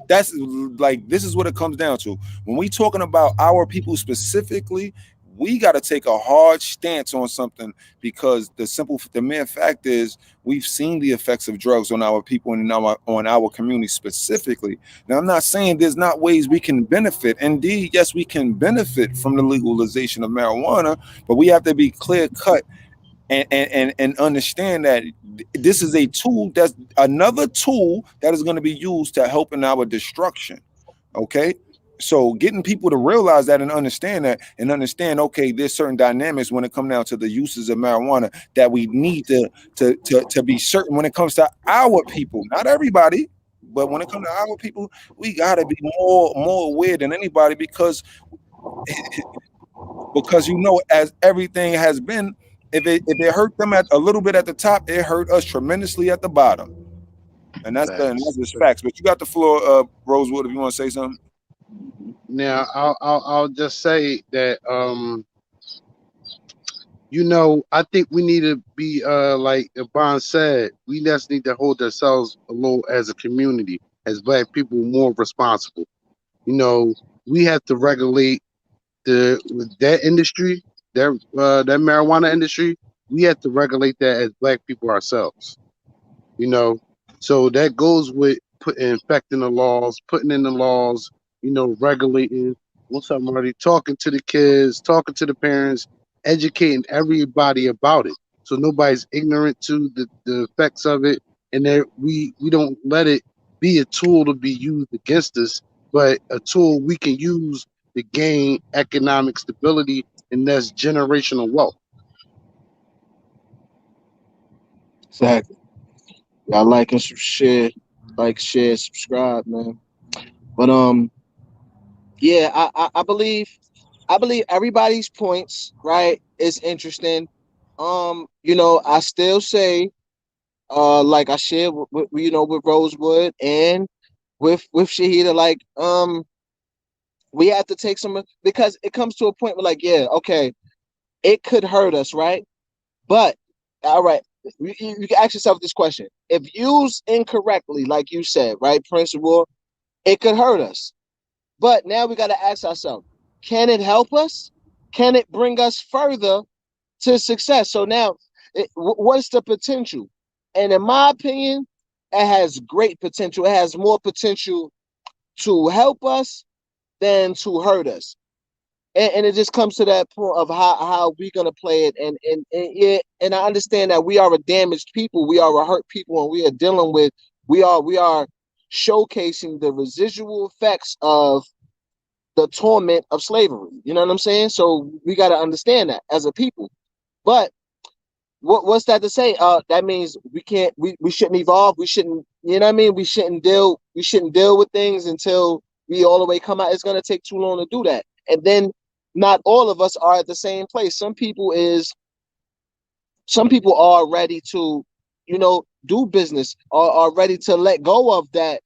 That's like, this is what it comes down to. When we talking about our people specifically, we got to take a hard stance on something, because the mere fact is we've seen the effects of drugs on our people and on our community specifically. Now, I'm not saying there's not ways we can benefit. Indeed, yes, we can benefit from the legalization of marijuana, but we have to be clear cut and understand that this is a tool, that's another tool that is going to be used to help in our destruction. Okay. So getting people to realize that and understand that, and understand, okay, there's certain dynamics when it comes down to the uses of marijuana that we need to be certain when it comes to our people, not everybody, but when it comes to our people, we gotta be more aware than anybody, because as everything has been, if it hurt them at a little bit at the top, it hurt us tremendously at the bottom. And that's Facts. just facts. But you got the floor, Rosewood, if you want to say something. Now, I'll just say that I think we need to be like Bond said, we just need to hold ourselves a little as a community, as Black people, more responsible. You know, we have to regulate that industry, that marijuana industry. We have to regulate that as Black people ourselves. you know. So that goes with infecting the laws, putting in the laws, regulating. Once I'm already talking to the kids, talking to the parents, educating everybody about it, so nobody's ignorant to the effects of it, and that we don't let it be a tool to be used against us, but a tool we can use to gain economic stability, and that's generational wealth. Exactly. Y'all like and share, like, share, subscribe, man. But yeah, I believe everybody's points, right, is interesting. I still say, like I shared with Rosewood and with Shahida, like, we have to take some, because it comes to a point where, like, yeah, okay, it could hurt us, right? But all right, you can ask yourself this question: if used incorrectly, like you said, right, principle, it could hurt us. But now we got to ask ourselves: can it help us? Can it bring us further to success? So now, what's the potential? And in my opinion, it has great potential. It has more potential to help us than to hurt us. And it just comes to that point of how we're gonna play it, and yeah, and I understand that we are a damaged people, we are a hurt people, and we are dealing with, we are showcasing the residual effects of the torment of slavery. You know what I'm saying? So we got to understand that as a people. But what's that to say? That means we can't, we shouldn't evolve. We shouldn't, you know what I mean? We shouldn't deal with things until we all the way come out. It's gonna take too long to do that. And then not all of us are at the same place. Some people are ready to, do business, are ready to let go of that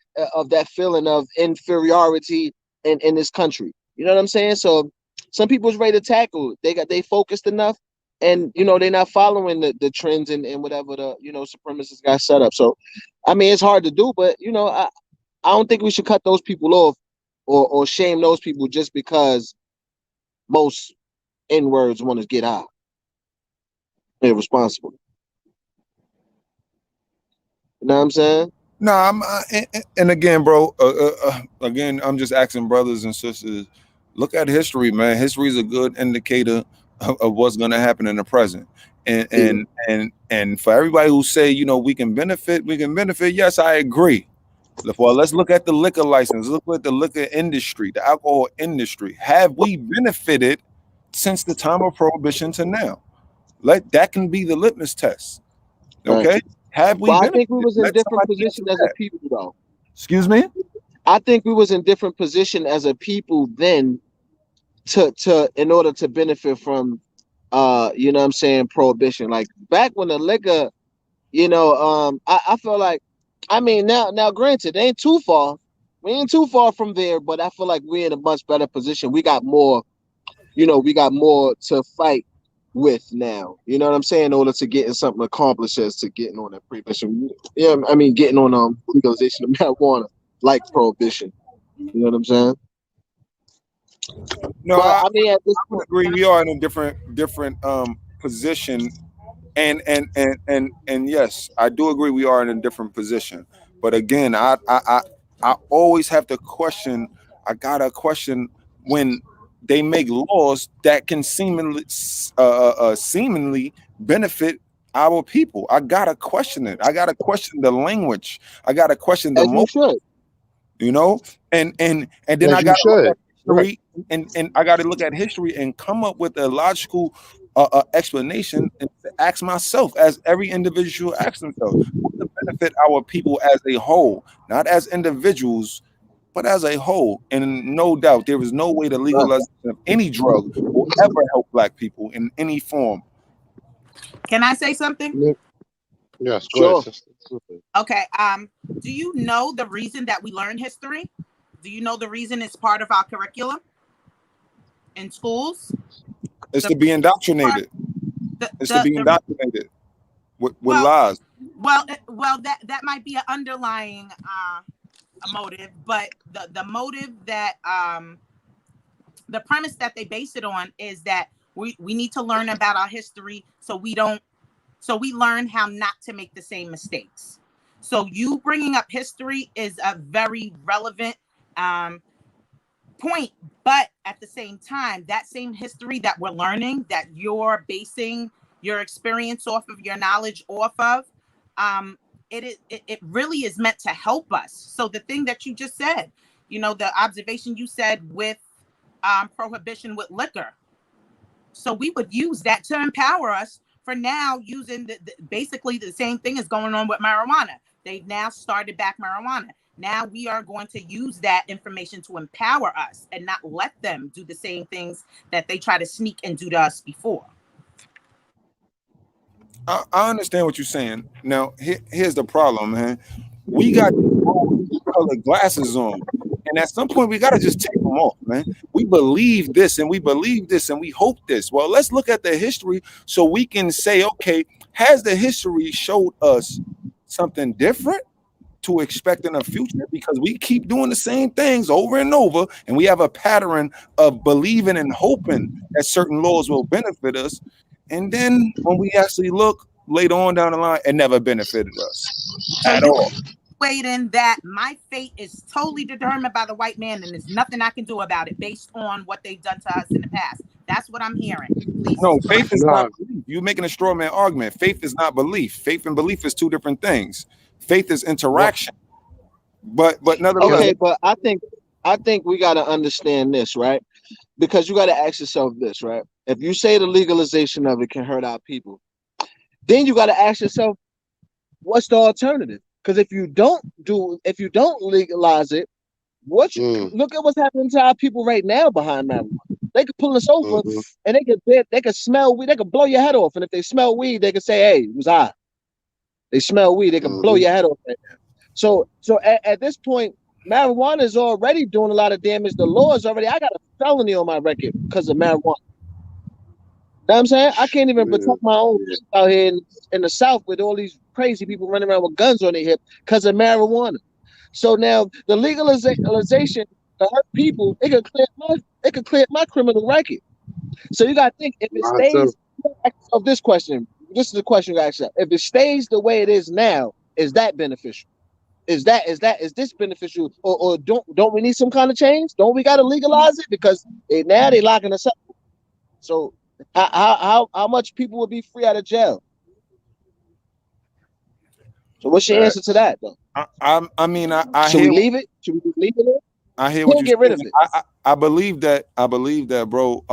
feeling of inferiority in this country. You know what I'm saying? So some people's ready to tackle. They focused enough, and they're not following the trends and whatever the supremacists got set up. So I mean, it's hard to do, but I don't think we should cut those people off, or shame those people just because most N words want to get out. They're responsible. You know what I'm saying? No, and again, bro. Again, I'm just asking brothers and sisters. Look at history, man. History is a good indicator of what's going to happen in the present. And Yeah. and for everybody who say, we can benefit, Yes, I agree. Well, let's look at the liquor license. Look at the liquor industry, the alcohol industry. Have we benefited since the time of prohibition to now? That can be the litmus test. Right. Okay, have we Well, I think we benefited? was in Let different somebody answer position as a that. people, though. Excuse me. I think we was in different position as a people then, to in order to benefit from, you know what I'm saying, prohibition. Like back when the liquor, I feel like, I mean, now granted, they ain't too far. We ain't too far from there, but I feel like we're in a much better position. We got more to fight with now. You know what I'm saying? In order to getting something accomplished, as to getting on that prohibition. Yeah, I mean, getting on legalization of marijuana, like prohibition. You know what I'm saying? No, But I I mean, at this would point, agree. We are in a different position, and yes, I do agree. We are in a different position. But again, I always have to question. I gotta question when they make laws that can seemingly benefit our people. I gotta question it. I gotta question the language. I gotta question the As you motive, should. and then As I you gotta look should. at Right. history, and I gotta look at history and come up with a logical explanation, and ask myself, as every individual asks themselves, what to benefit our people as a whole, not as individuals, but as a whole. And no doubt, there is no way the Right. legalization of any drug will ever help Black people in any form. Can I say something? Yes, go ahead, Sure. sister. Okay. Do you know the reason that we learn history? Do you know the reason it's part of our curriculum in schools? It's The to be part, indoctrinated. It's to be the indoctrinated with well, lies. that might be an underlying a motive, but the motive that the premise that they base it on is that we need to learn about our history so we learn how not to make the same mistakes. So you bringing up history is a very relevant point, but at the same time, that same history that we're learning, that you're basing your experience off of, your knowledge off of, it really is meant to help us. So the thing that you just said, the observation you said with prohibition with liquor, so we would use that to empower us for now using basically the same thing is going on with marijuana. They've now started back marijuana. Now we are going to use that information to empower us and not let them do the same things that they try to sneak and do to us before. I understand what you're saying. Now, here's the problem, man. We got colored glasses on, and at some point we got to just take them off, man. We believe this and we believe this and we hope this. Well, let's look at the history so we can say, okay, has the history showed us something different to expect in the future? Because we keep doing the same things over and over, and we have a pattern of believing and hoping that certain laws will benefit us. And then when we actually look later on down the line, it never benefited us So at you all. waiting that my fate is totally determined by the white man and there's nothing I can do about it based on what they've done to us in the past. That's what I'm hearing. Please. No, faith is No, not belief. You're making a straw man argument. Faith is not belief. Faith and belief is two different things. Faith is no. interaction. But Can nevertheless, Okay, but I think we got to understand this, right? Because you got to ask yourself this, right? If you say the legalization of it can hurt our people, then you got to ask yourself, what's the alternative? Because if you don't legalize it, look at what's happening to our people right now behind marijuana. They could pull us over and they could smell weed, they could blow your head off. And if they smell weed, they could say, hey, it was I. They smell weed, they could blow your head off right now. So at this point, marijuana is already doing a lot of damage. The law is already, I got a felony on my record because of marijuana. You know what I'm saying? I can't even protect my own out here in the South with all these crazy people running around with guns on their hip because of marijuana. So now the legalization to hurt people, it could clear my criminal record. So you got to think, if it stays, of this question, this is the question you got to ask yourself. If it stays the way it is now, is that beneficial? Is this beneficial, or don't we need some kind of change? Don't we got to legalize it because now they locking us up? So how much people would be free out of jail? So what's your answer to that, though? I mean, I Should we hear leave it? Should we just leave it there? I hear what Can't you're get rid saying. of it. I believe that, bro.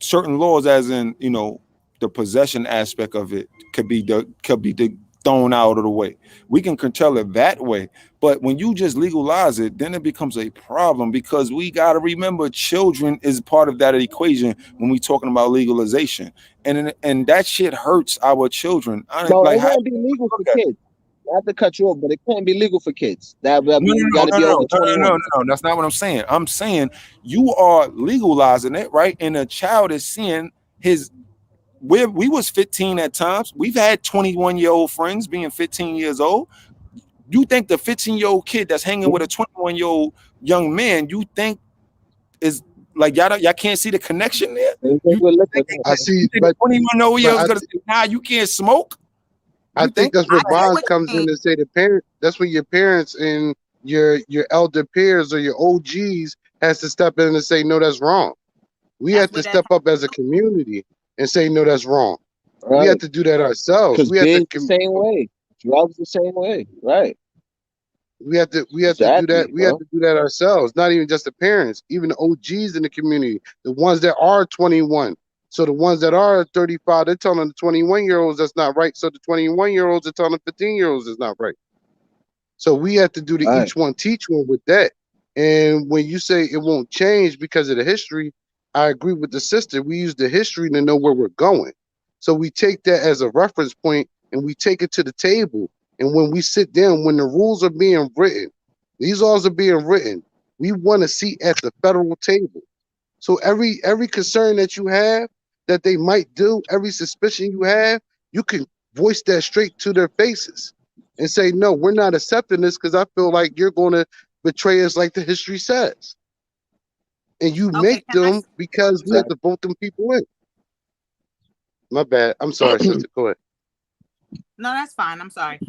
Certain laws, as in the possession aspect of it, could be thrown out of the way. We can control it that way, but when you just legalize it, then it becomes a problem because we got to remember children is part of that equation when we talking about legalization, and that shit hurts our children. No, it won't be legal for kids. I have to cut you off, but it can't be legal for kids. You got to be over 21. No. That's not what I'm saying. I'm saying you are legalizing it, right? And a child is seeing his. We was 15 at times. We've had 21-year-old friends being 15 years old. You think the 15-year-old kid that's hanging with a 21-year-old young man, you think is like y'all can't see the connection there? I see, the but 21-year-old is gonna say, nah, you can't smoke. I think that's where Bonds comes in and say the parent. That's where your parents and your elder peers or your OGs has to step in and say, no, that's wrong. We That's have where to that step up as a community and say, no, that's wrong. We have Right. to do that ourselves. Because bid's the same way. Drugs the same way. Right. We have to do that. Exactly, We have bro. to do that ourselves. Not even just the parents, even the OGs in the community, the ones that are 21. So the ones that are 35, they're telling the 21-year-olds that's not right. So the 21-year-olds are telling the 15-year-olds that's not right. So we have to do the Right. each one teach one with that. And when you say it won't change because of the history, I agree with the sister. We use the history to know where we're going. So we take that as a reference point and we take it to the table. And when we sit down, when the rules are being written, these laws are being written, we want a seat at the federal table. So every concern that you have that they might do, every suspicion you have, you can voice that straight to their faces and say, no, we're not accepting this because I feel like you're going to betray us like the history says. And you okay, make can I them because we have Exactly. to vote them people in. My bad. I'm sorry, sister. Go ahead. no, that's fine. I'm sorry.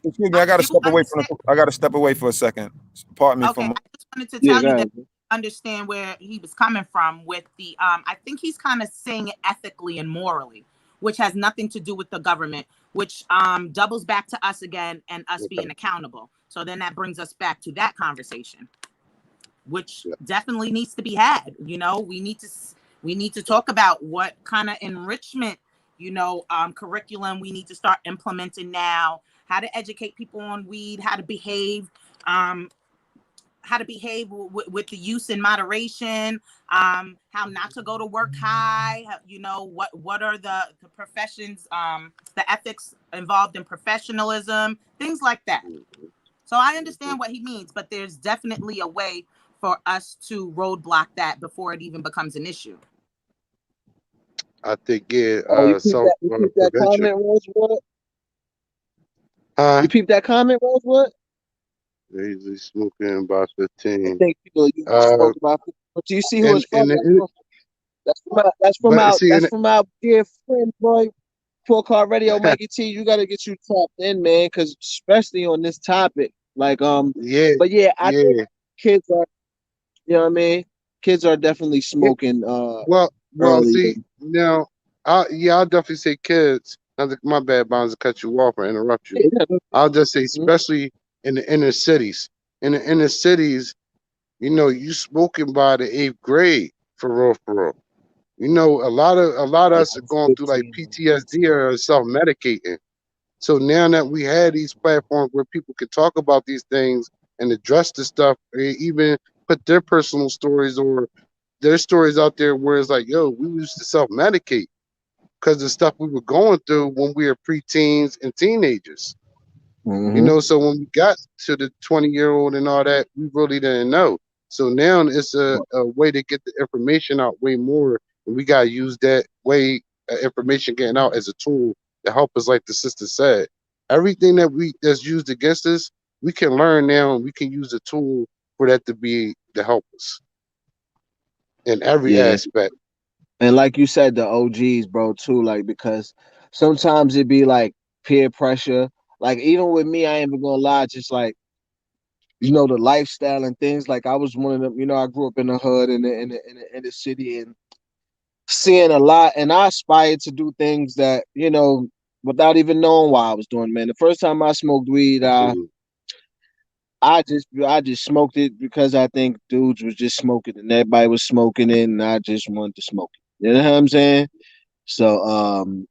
Excuse me, I I gotta do step away from understand. I gotta step away for a second. Pardon me Okay, from I just wanted to Yeah, tell go you that ahead. I understand where he was coming from with the I think he's kind of saying it ethically and morally, which has nothing to do with the government, which doubles back to us again and us Okay. being accountable. So then that brings us back to that conversation, which Yeah. definitely needs to be had. You know, we need to talk about what kind of enrichment, curriculum we need to start implementing now, how to educate people on weed, um, how to behave with the use in moderation, how not to go to work high, what are the professions, the ethics involved in professionalism, things like that. So I understand what he means, but there's definitely a way for us to roadblock that before it even becomes an issue. I think, yeah, Oh, you peep self that? You peep that prevention. comment, Rosewood? Huh? You peep that comment, Rosewood? He's smoking about I 15. think you Uh, spoke about. But do you see who and it's from? and it, but see, That's from our dear friend, boy. Full Car Radio, Mikey T. You got to get you tapped in, man, because especially on this topic, like yeah, But yeah, I think yeah. kids are. You know what I mean? Kids are definitely smoking Well, early. see, now, I'll definitely say kids. Not that, my bad, Bonds, to cut you off or interrupt you. Yeah, I'll just say, mhm. especially in the inner cities. In the inner cities, you smoking by the 8th grade for real, for real. A lot of Yeah, us I are was going through like 15. PTSD or self-medicating. So now that we had these platforms where people could talk about these things and address the stuff, or even put their personal stories or there's stories out there where it's like, yo, we used to self-medicate because the stuff we were going through when we were preteens and teenagers. Mm-hmm. So when we got to the 20-year-old and all that, we really didn't know. So now it's a way to get the information out way more, and we gotta use that way information getting out as a tool to help us, like the sister said. Everything that's used against us, we can learn now, and we can use a tool for that to help us in every Yeah, aspect. and like you said, the OGs, bro, too. Like because sometimes it be like peer pressure. Like even with me, I ain't even gonna lie. Just like the lifestyle and things. Like I was one of them. I grew up in the hood in the city and seeing a lot, and I aspired to do things that without even knowing why I was doing. Man, the first time I smoked weed, Absolutely. I just smoked it because I think dudes was just smoking and everybody was smoking it, and I just wanted to smoke it. You know what I'm saying? So Pretty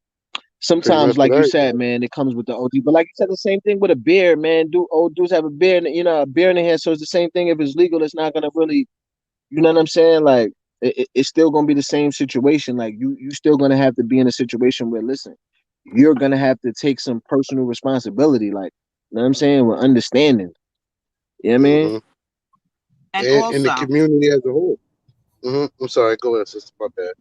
sometimes, much like what you I said, man, it comes with the OG. But like you said, the same thing with a beer, man. Old dudes have a beer, a beer in their hand. So it's the same thing. If it's legal, it's not gonna really, you know what I'm saying? Like it's still gonna be the same situation. Like you still gonna have to be in a situation where, listen, you're gonna have to take some personal responsibility. Like, you know what I'm saying? With understanding. You know what I mean? hmm And and the also, community as a whole. I'm sorry. Go ahead, sister. My bad.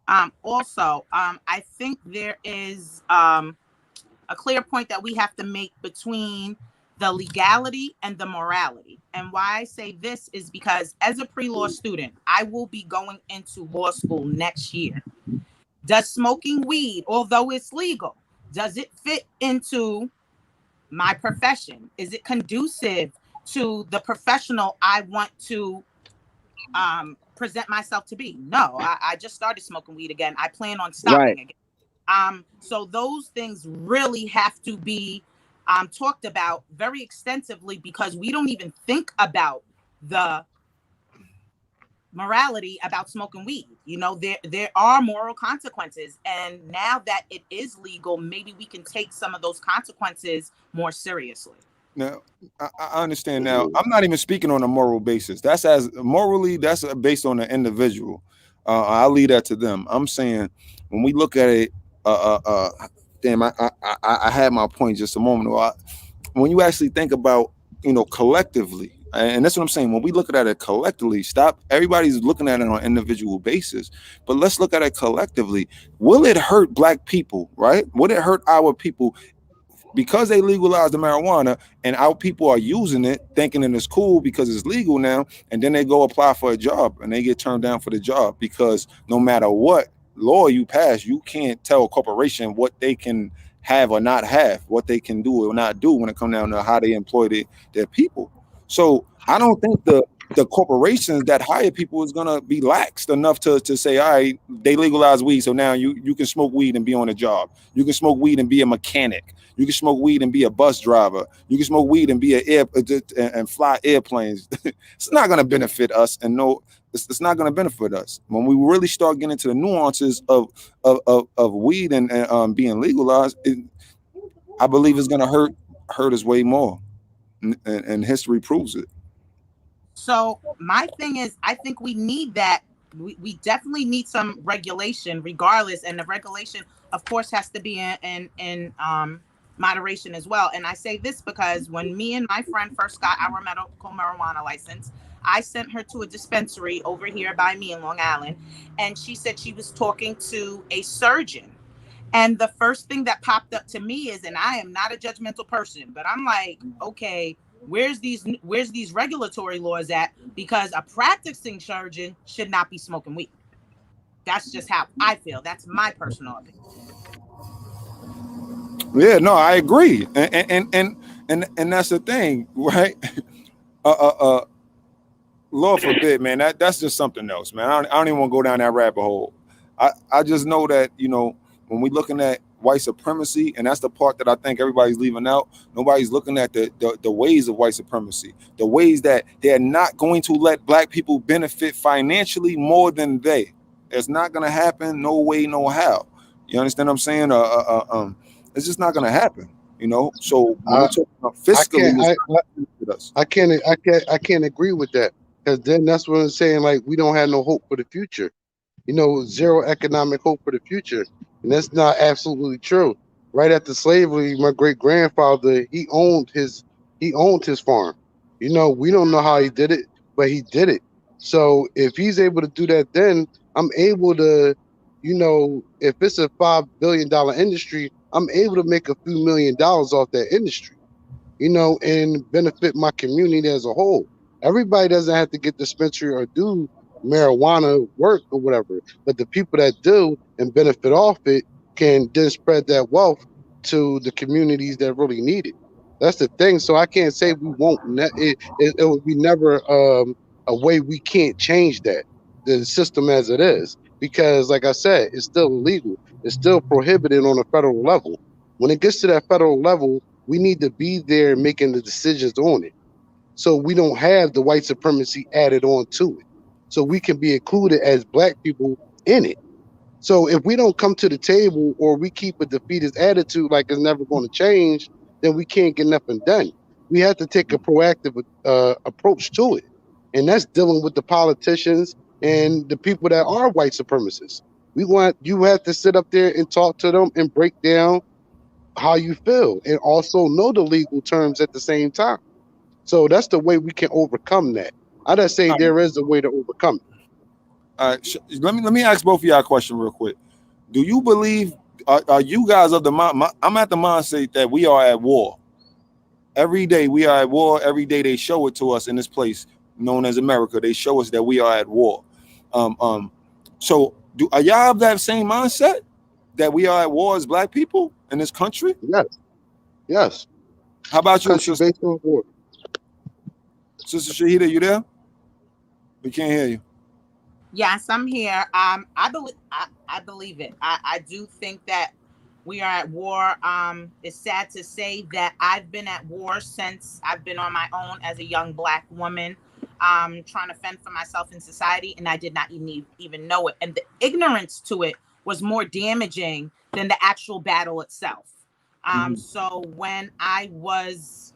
I think there is a clear point that we have to make between the legality and the morality. And why I say this is because as a pre-law student, I will be going into law school next year. Does smoking weed, although it's legal, does it fit into my profession? Is it conducive to the professional I want to present myself to be. No, I just started smoking weed again. I plan on Right. stopping again. So those things really have to be talked about very extensively, because we don't even think about the morality about smoking weed. You know, there are moral consequences, and now that it is legal, maybe we can take some of those consequences more seriously. Now, I understand. Now, I'm not even speaking on a moral basis. That's as morally, that's based on the individual. I'll leave that to them. I'm saying when we look at it, damn, I had my point just a moment ago. When you actually think about, collectively, and that's what I'm saying. When we look at it collectively, stop. Everybody's looking at it on an individual basis, but let's look at it collectively. Will it hurt black people? Right? Would it hurt our people? Because they legalized the marijuana and our people are using it thinking that it's cool because it's legal now, and then they go apply for a job and they get turned down for the job because no matter what law you pass, you can't tell a corporation what they can have or not have, what they can do or not do when it comes down to how they employ their people. So I don't think the corporations that hire people is gonna be laxed enough to say, all right, they legalize weed, so now you can smoke weed and be on a job. You can smoke weed and be a mechanic. You can smoke weed and be a bus driver. You can smoke weed and be and fly airplanes. It's not going to benefit us, and no, it's not going to benefit us. When we really start getting into the nuances of weed and being legalized, I believe it's going to hurt us way more, and history proves it. So my thing is, I think we need that. We definitely need some regulation, regardless, and the regulation, of course, has to be in moderation as well. And I say this because when me and my friend first got our medical marijuana license, I sent her to a dispensary over here by me in Long Island, and she said she was talking to a surgeon. And the first thing that popped up to me is, and I am not a judgmental person, but I'm like, okay, where's these regulatory laws at? Because a practicing surgeon should not be smoking weed. That's just how I feel. That's my personal opinion. Yeah, no, I agree, and that's the thing, right? Lord forbid, man. That's just something else, man. I don't even want to go down that rabbit hole. I just know that, when we're looking at white supremacy, and that's the part that I think everybody's leaving out. Nobody's looking at the ways of white supremacy, the ways that they're not going to let black people benefit financially more than they. It's not going to happen. No way, no how. You understand what I'm saying? It's just not going to happen. So when I, we're talking about I fiscally, can't it's I, not gonna benefit us. I can't agree with that, because then that's what I'm saying. Like, we don't have no hope for the future. Zero economic hope for the future, and that's not absolutely true. Right after slavery, my great grandfather, he owned his farm. We don't know how he did it, but he did it. So if he's able to do that, then I'm able to, if it's a $5 billion industry, I'm able to make a few $1 million off that industry, and benefit my community as a whole. Everybody doesn't have to get dispensary or do marijuana work or whatever, but the people that do and benefit off it can then spread that wealth to the communities that really need it. That's the thing. So I can't say we won't. It would be never a way we can't change that, the system as it is, because, like I said, it's still illegal. It's still prohibited on a federal level. When it gets to that federal level, we need to be there making the decisions on it, so we don't have the white supremacy added on to it, so we can be included as black people in it. So if we don't come to the table, or we keep a defeatist attitude like it's never going to change, then we can't get nothing done. We have to take a proactive approach to it, and that's dealing with the politicians and the people that are white supremacists. You have to sit up there and talk to them and break down how you feel, and also know the legal terms at the same time. So that's the way we can overcome that. I just say there is a way to overcome it. All right, let me ask both of y'all a question real quick. Do you believe, are you guys of the mind? I'm at the mindset that we are at war. Every day we are at war. Every day they show it to us in this place known as America. They show us that we are at war. So are y'all of that same mindset that we are at war as black people in this country? Yes, yes. How about you, Country sister? based on war. Sister Shahida, you there? We can't hear you. Yes, I'm here. I believe it. I do think that we are at war. It's sad to say that I've been at war since I've been on my own as a young Black woman, trying to fend for myself in society, and I did not even know it. And the ignorance to it was more damaging than the actual battle itself. So when I was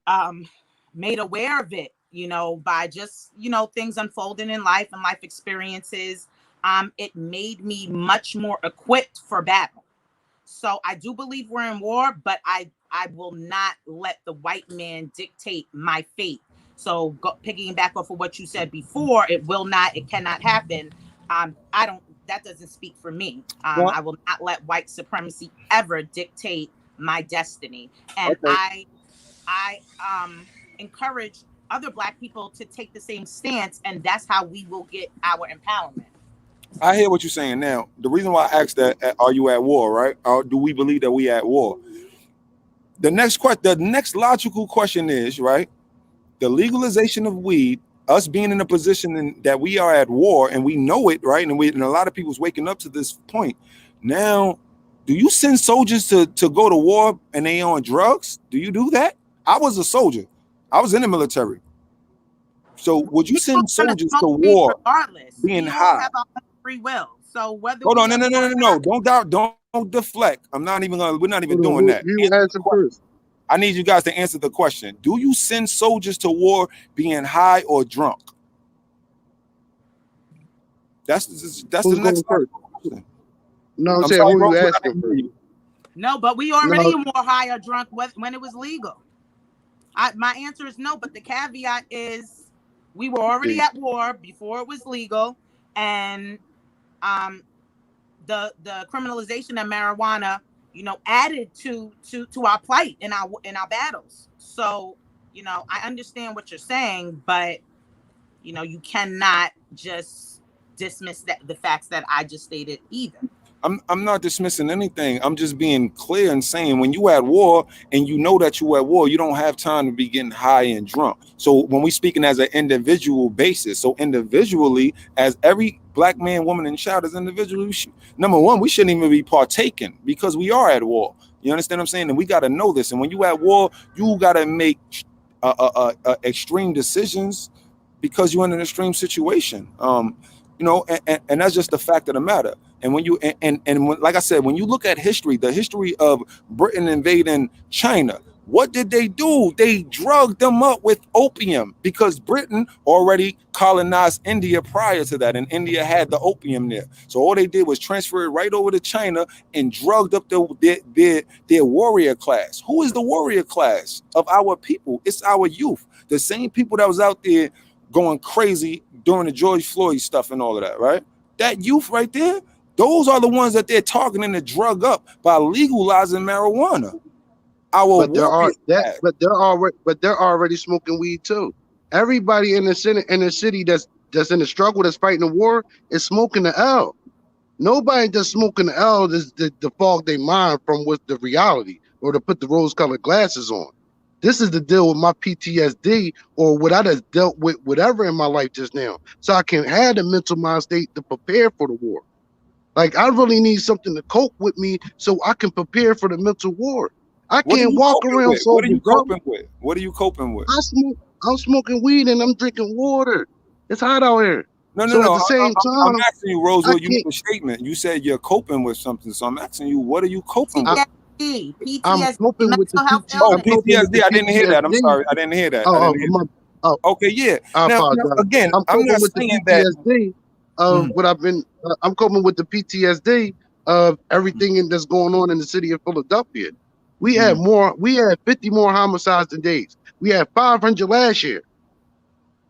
um, made aware of it, by just, things unfolding in life and life experiences, it made me much more equipped for battle. So I do believe we're in war, but I will not let the white man dictate my fate. So picking back off of what you said before, it cannot happen. I don't, that doesn't speak for me. Well, I will not let white supremacy ever dictate my destiny. And okay. I encourage other Black people to take the same stance, and that's how we will get our empowerment. I hear what you're saying. Now, the reason why I asked that, are you at war, right? Or do we believe that we at war? The next logical question is, right? The legalization of weed, us being in a position that we are at war and we know it, right? And a lot of people's waking up to this point. Now, do you send soldiers to go to war and they on drugs? Do you do that? I was a soldier. I was in the military. So would you People send want to soldiers to smoke weed war regardless. being We all high? have our own free will. So whether Hold we on, at war or no. not, Don't deflect. We're not even Hold on, doing that. you Answer the answer question. first. I need you guys to answer the question. Do you send soldiers to war being high or drunk? That's the Who's next going first? question. No, I'm I'm saying sorry, who you Rosewood, I asking didn't hear first. you. no, but we already No, more high or drunk when it was legal. My answer is no, but the caveat is we were already see, at war before it was legal, and um, the criminalization of marijuana, added to our plight in our battles. So, I understand what you're saying, but you cannot just dismiss the facts that I just stated either. I'm not dismissing anything. I'm just being clear and saying when you at war and you know that you at war, you don't have time to be getting high and drunk. So when we speaking as an individual basis, so individually, as every Black man, woman, and child as individually, number one, we shouldn't even be partaking because we are at war. You understand what I'm saying? And we got to know this. And when you at war, you got to make extreme decisions because you're in an extreme situation. And that's just the fact of the matter. And when you when, like I said, when you look at history, the history of Britain invading China, what did they do? They drugged them up with opium because Britain already colonized India prior to that, and India had the opium there. So all they did was transfer it right over to China and drugged up their warrior class. Who is the warrior class of our people? It's our youth, the same people that was out there going crazy during the George Floyd stuff and all of that, right? That youth right there, those are the ones that they're targeting to drug up by legalizing marijuana. Our but there are warrior that, class. but they're already smoking weed too. Everybody in the city that's in the struggle, that's fighting the war, is smoking the L. Nobody that's smoking the L is the fog their mind from what's the reality, or to put the rose-colored glasses on. This is the deal with my PTSD or what I just dealt with, whatever in my life just now, so I can have the mental mind state to prepare for the war. Like I really need something to cope with me so I can prepare for the mental war. I What are can't you walk coping around with? What are sober, you bro. coping with? What are you coping with? I'm smoking weed and I'm drinking water. It's hot out here. No, no, So at no. the same I'm time, asking you, I Rosewood. You can't. made a statement. You said you're coping with something. So I'm asking you, what are you coping I, with? PTSD, I'm PTSD, coping with the mental health PT. Oh, I'm illness. coping with the PTSD. I didn't hear that. I'm PTSD. sorry. I didn't hear that. I Oh, didn't hear that. oh, Okay, yeah. I Now, apologize. again, I'm I'm not coping with the saying that. PTSD of Mhm, what I've been. I'm coping with the PTSD of everything that's going on in the city of Philadelphia. mhm. We had 50 more homicides than days. We had 500 last year.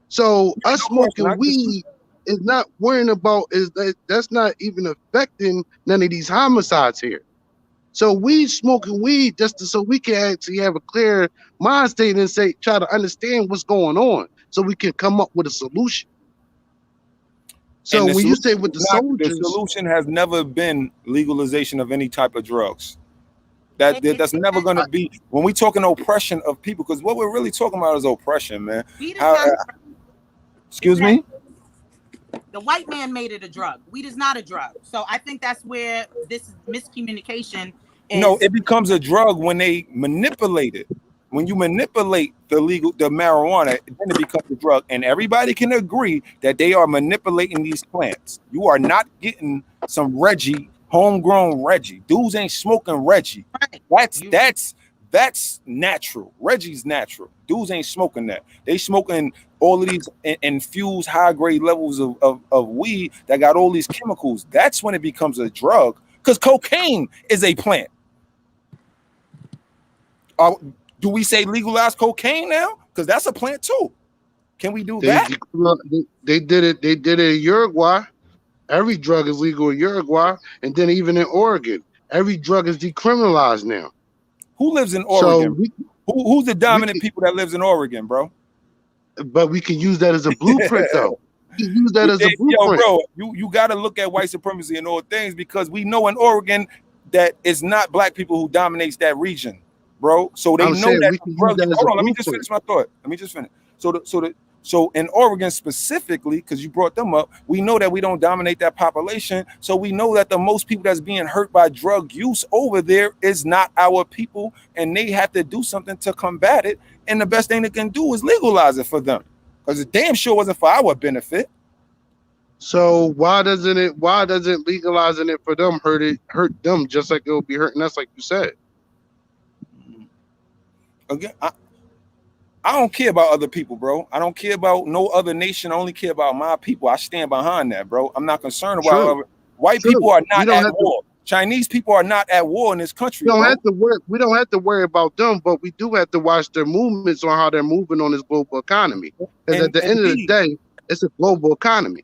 So Yeah, us no question. I smoking just weed is not worrying about that's not even affecting none of these homicides here. So we smoking weed so we can actually have a clear mind state and try to understand what's going on so we can come up with a solution. So and when you say with the the soldiers, solution has never been legalization of any type of drugs. That's never going to I, be when we talking oppression of people, because what we're really talking about is oppression, man. Weed is How not. Excuse me? The white man made it a drug. Weed is not a drug. So I think that's where this miscommunication No, is. it becomes a drug when they manipulate it. When you manipulate the marijuana, then it becomes a drug. And everybody can agree that they are manipulating these plants. You are not getting some Reggie, homegrown Reggie. Dudes ain't smoking Reggie. Right. That's natural. Reggie's natural. Dudes ain't smoking that. They smoking all of these infused high grade levels of weed that got all these chemicals. That's when it becomes a drug. Because cocaine is a plant. Do we say legalize cocaine now? Because that's a plant too. Can we do that? They did it. They did it in Uruguay. Every drug is legal in Uruguay, and then even in Oregon, every drug is decriminalized now. Who lives in Oregon? Who's the dominant people that lives in Oregon, bro? But we can use that as a blueprint, though. We can use that as a blueprint. Yo, bro, you got to look at white supremacy and all things, because we know in Oregon that it's not black people who dominates that region, bro. So they know that. Hold on, let me just finish my thought. Let me just finish. So in Oregon specifically, because you brought them up, we know that we don't dominate that population. So we know that the most people that's being hurt by drug use over there is not our people, and they have to do something to combat it. And the best thing they can do is legalize it for them, because it damn sure wasn't for our benefit. So why doesn't legalizing it for them hurt them just like it will be hurting us, like you said? Again, I don't care about other people, bro. I don't care about no other nation. I only care about my people. I stand behind that, bro. I'm not concerned about other. White people are not at war. Chinese people are not at war in this country. We don't have to worry about them, but we do have to watch their movements on how they're moving on this global economy. Because at the end of the day, it's a global economy.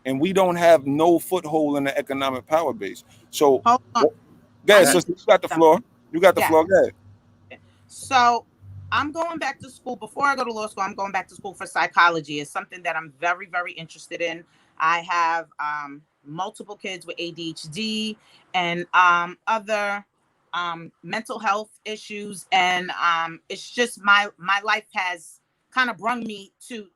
And we don't have no foothold in the economic power base. So, hold on. Go ahead, sister. You got the floor. You got the floor. Go ahead. So I'm going back to school. Before I go to law school, I'm going back to school for psychology. It's something that I'm very, very interested in. I have multiple kids with ADHD and other mental health issues. And it's just my life has kind of brung me to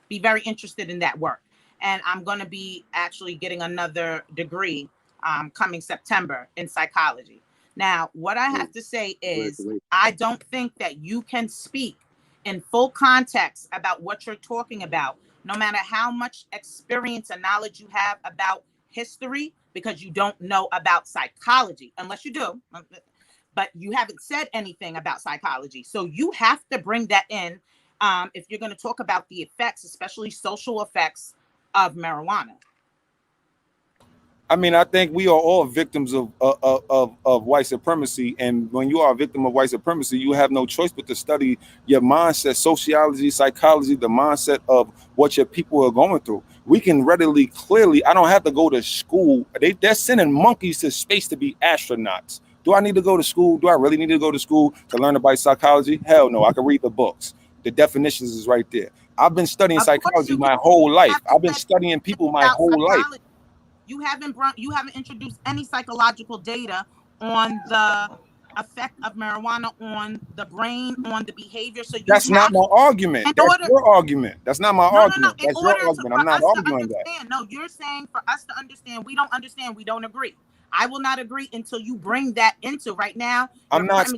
be very interested in that work. And I'm going to be actually getting another degree coming September in psychology. Now, what I have to say is I don't think that you can speak in full context about what you're talking about, no matter how much experience and knowledge you have about history, because you don't know about psychology, unless you do, but you haven't said anything about psychology. So you have to bring that in if you're going to talk about the effects, especially social effects of marijuana. I mean, I think we are all victims of white supremacy. And when you are a victim of white supremacy, you have no choice but to study your mindset, sociology, psychology, the mindset of what your people are going through. We can readily, clearly, I don't have to go to school. They're sending monkeys to space to be astronauts. Do I need to go to school? Do I really need to go to school to learn about psychology? Hell no, I can read the books. The definitions is right there. I've been studying psychology my whole life. I've been studying people my whole life. You haven't introduced any psychological data on the effect of marijuana on the brain, on the behavior. So that's not my argument. That's your argument. That's not my argument. That's your argument. I'm not arguing that. No, you're saying for us to understand. We don't understand. We don't agree. I will not agree until you bring that into right now. I'm not.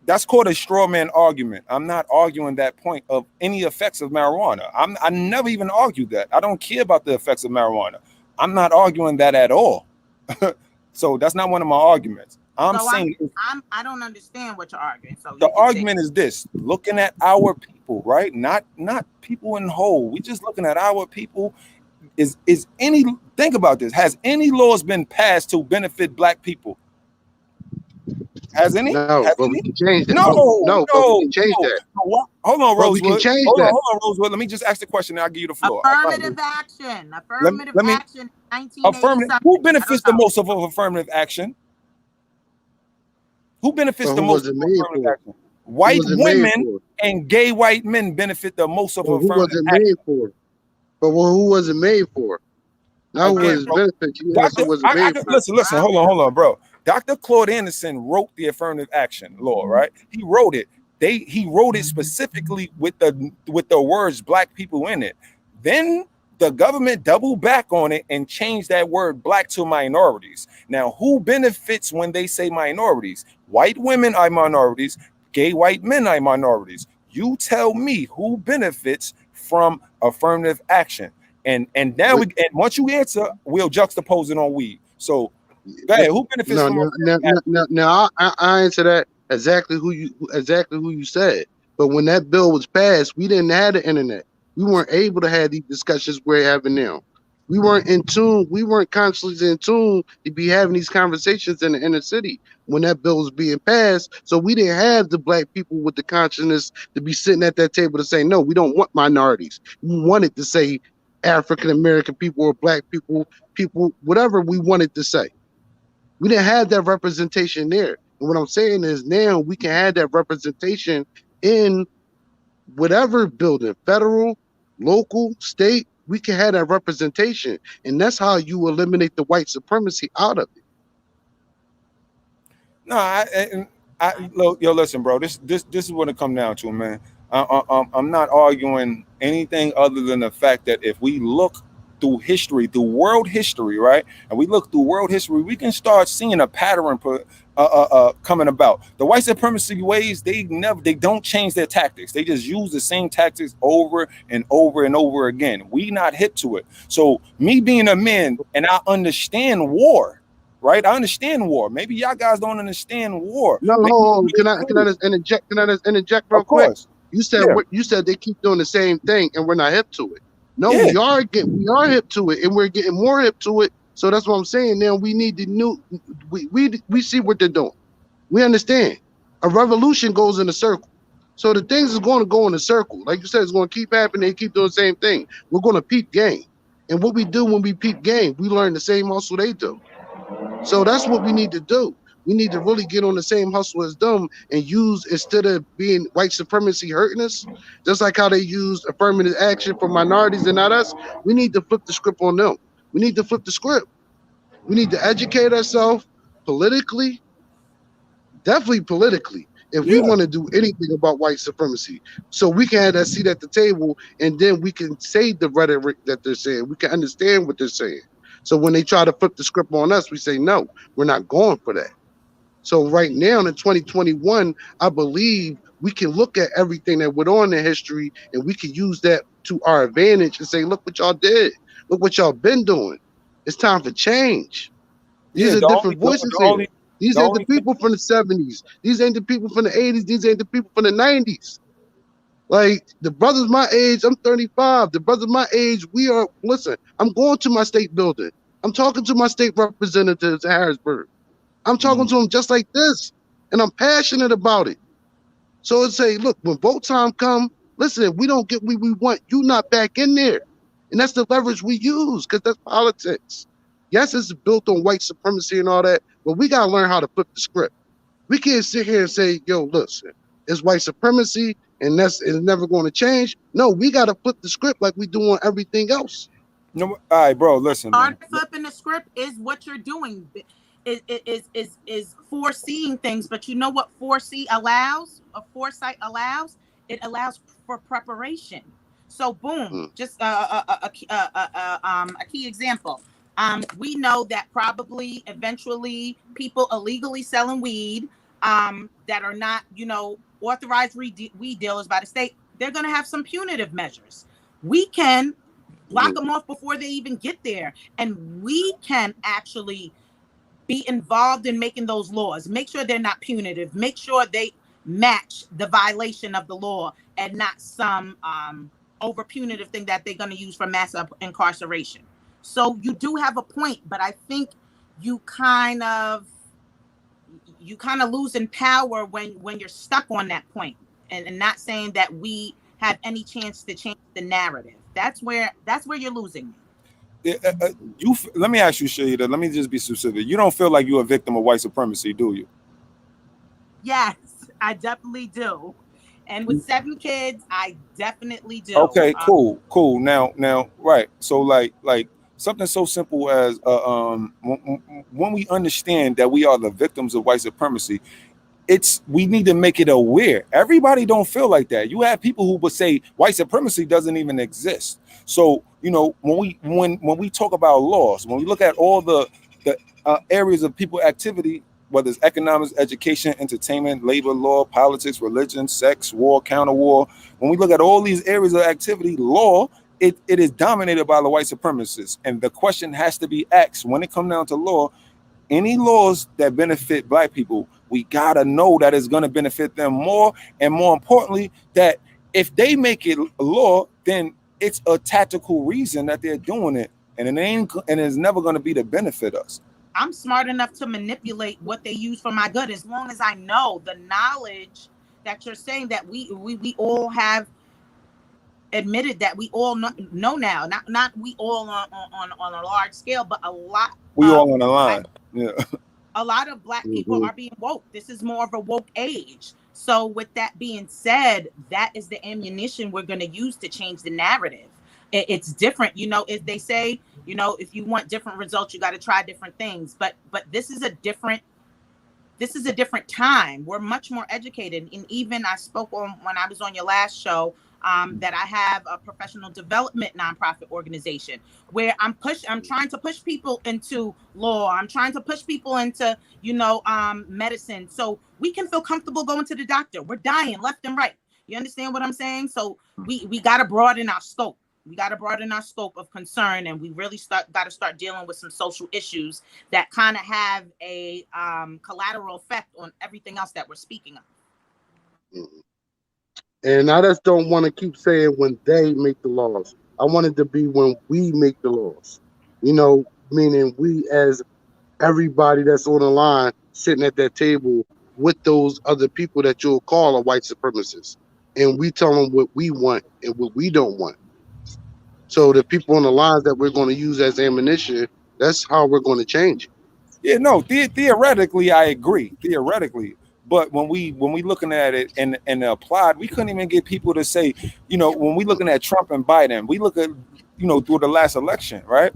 That's called a straw man argument. I'm not arguing that point of any effects of marijuana. I never even argued that. I don't care about the effects of marijuana. I'm not arguing that at all. So that's not one of my arguments. I don't understand what you're arguing. So the argument is this: looking at our people, right? Not people in whole. We just looking at our people. Think about this. Has any laws been passed to benefit black people? Has any? No, but we can change that. No, but we can change that. Hold on, Rosewood. We can change hold that. on, Rosewood. Let me just ask the question, and I'll give you the floor. Affirmative action. Affirmative action. 1980. Who benefits the most of affirmative action? Who benefits the most of affirmative action? White women and gay white men benefit the most of affirmative action. Made for? But who was it made for? Now who was benefit? Listen. Hold on, bro. Dr. Claude Anderson wrote the affirmative action law, right? He wrote it he wrote it specifically with the words black people in it. Then the government doubled back on it and changed that word black to minorities. Now, who benefits when they say minorities? White women are minorities, gay white men are minorities. You tell me who benefits from affirmative action. And now But and once you answer, we'll juxtapose it on weed. So go ahead, who benefits no, from affirmative action? now I answer that exactly who you said. But when that bill was passed, we didn't have the internet. We weren't able to have these discussions we're having now. We weren't in tune. We weren't consciously in tune to be having these conversations in the inner city when that bill was being passed. So we didn't have the black people with the consciousness to be sitting at that table to say, no, we don't want minorities. We wanted to say African American people or black people, whatever we wanted to say. We didn't have that representation there. And what I'm saying is now we can have that representation in whatever building, federal, local, state, we can have that representation. And that's how you eliminate the white supremacy out of it. No, listen, bro. This is what it come down to, man. I'm not arguing anything other than the fact that if we look through history, through world history, right, and we look through world history, we can start seeing a pattern coming about. The white supremacy ways, they don't change their tactics. They just use the same tactics over and over and over again. We not hip to it. So me being a man, and I understand war. Right, I understand war. Maybe y'all guys don't understand war. No, hold on. Can I just interject? Can I just interject real Of quick? course. You said Yeah. you said they keep doing the same thing and we're not hip to it. No, Yeah. we are hip to it and we're getting more hip to it. So that's what I'm saying. Now we need the new. We see what they're doing. We understand. A revolution goes in a circle. So the things is going to go in a circle. Like you said, it's going to keep happening. They keep doing the same thing. We're going to peep game. And what we do when we peep game, we learn the same hustle they do. So that's what we need to do. We need to really get on the same hustle as them and use, instead of being white supremacy hurting us, just like how they used affirmative action for minorities and not us, we need to flip the script on them. We need to flip the script. We need to educate ourselves politically, definitely politically, if we want to do anything about white supremacy. So we can have that seat at the table and then we can say the rhetoric that they're saying. We can understand what they're saying. So when they try to flip the script on us, we say, no, we're not going for that. So right now in 2021, I believe we can look at everything that went on in history and we can use that to our advantage and say, look what y'all did. Look what y'all been doing. It's time for change. These are different voices here. These ain't the people from the 70s. These ain't the people from the 80s. These ain't the people from the 90s. Like the brothers my age, I'm 35. The brothers my age, listen, I'm going to my state building. I'm talking to my state representatives in Harrisburg. I'm talking to them just like this. And I'm passionate about it. So it's say, look, when vote time come, listen, if we don't get what we want, you not back in there. And that's the leverage we use, because that's politics. Yes, it's built on white supremacy and all that, but we got to learn how to flip the script. We can't sit here and say, yo, listen, it's white supremacy and it's never going to change. No, we got to flip the script like we do on everything else. No, all right, bro, listen. Part of flipping the script is what you're doing. Is foreseeing things, but you know what foresight allows? It allows for preparation. So boom, just a key example. We know that probably eventually people illegally selling weed that are not, authorized weed dealers by the state, they're going to have some punitive measures. We can block them off before they even get there, and we can actually be involved in making those laws. Make sure they're not punitive. Make sure they match the violation of the law and not some over punitive thing that they're going to use for mass incarceration. So you do have a point, but I think you kind of lose in power when you're stuck on that point, and not saying that we have any chance to change the narrative. That's where you're losing me. Let me ask you, Shahida. Let me just be specific. You don't feel like you're a victim of white supremacy, do you? Yes, I definitely do. And with 7 kids, I definitely do. Okay, cool. Now, right. So, like something so simple as when we understand that we are the victims of white supremacy, it's we need to make it aware. Everybody don't feel like that. You have people who would say white supremacy doesn't even exist. So when we talk about laws, when we look at all the areas of people activity, whether it's economics, education, entertainment, labor law, politics, religion, sex, war, counter war, when we look at all these areas of activity, law, it is dominated by the white supremacists. And the question has to be asked when it comes down to law, any laws that benefit black people, we gotta know that it's gonna benefit them more, and more importantly, that if they make it a law, then it's a tactical reason that they're doing it, and it ain't, and it's never gonna be to benefit us. I'm smart enough to manipulate what they use for my good, as long as I know the knowledge that you're saying that we all have admitted that we all know now. Not we all on a large scale, but a lot. We all on the line. Yeah. A lot of black people are being woke. This is more of a woke age. So with that being said, that is the ammunition we're going to use to change the narrative. It's different. You know, if they say, you know, if you want different results, you got to try different things. But this is a different time. We're much more educated. And even I spoke on when I was on your last show, that I have a professional development nonprofit organization where I'm trying to push people into law. I'm trying to push people into, medicine. So we can feel comfortable going to the doctor. We're dying left and right. You understand what I'm saying? So we got to broaden our scope. We got to broaden our scope of concern, and we really got to start dealing with some social issues that kind of have a collateral effect on everything else that we're speaking of. Mm-hmm. And I just don't want to keep saying when they make the laws. I want it to be when we make the laws. Meaning we as everybody that's on the line sitting at that table with those other people that you'll call a white supremacist. And we tell them what we want and what we don't want. So the people on the lines that we're going to use as ammunition, that's how we're going to change. Yeah, no, theoretically, I agree. Theoretically. But when we looking at it and applied, we couldn't even get people to say, when we looking at Trump and Biden, we look at, through the last election, right?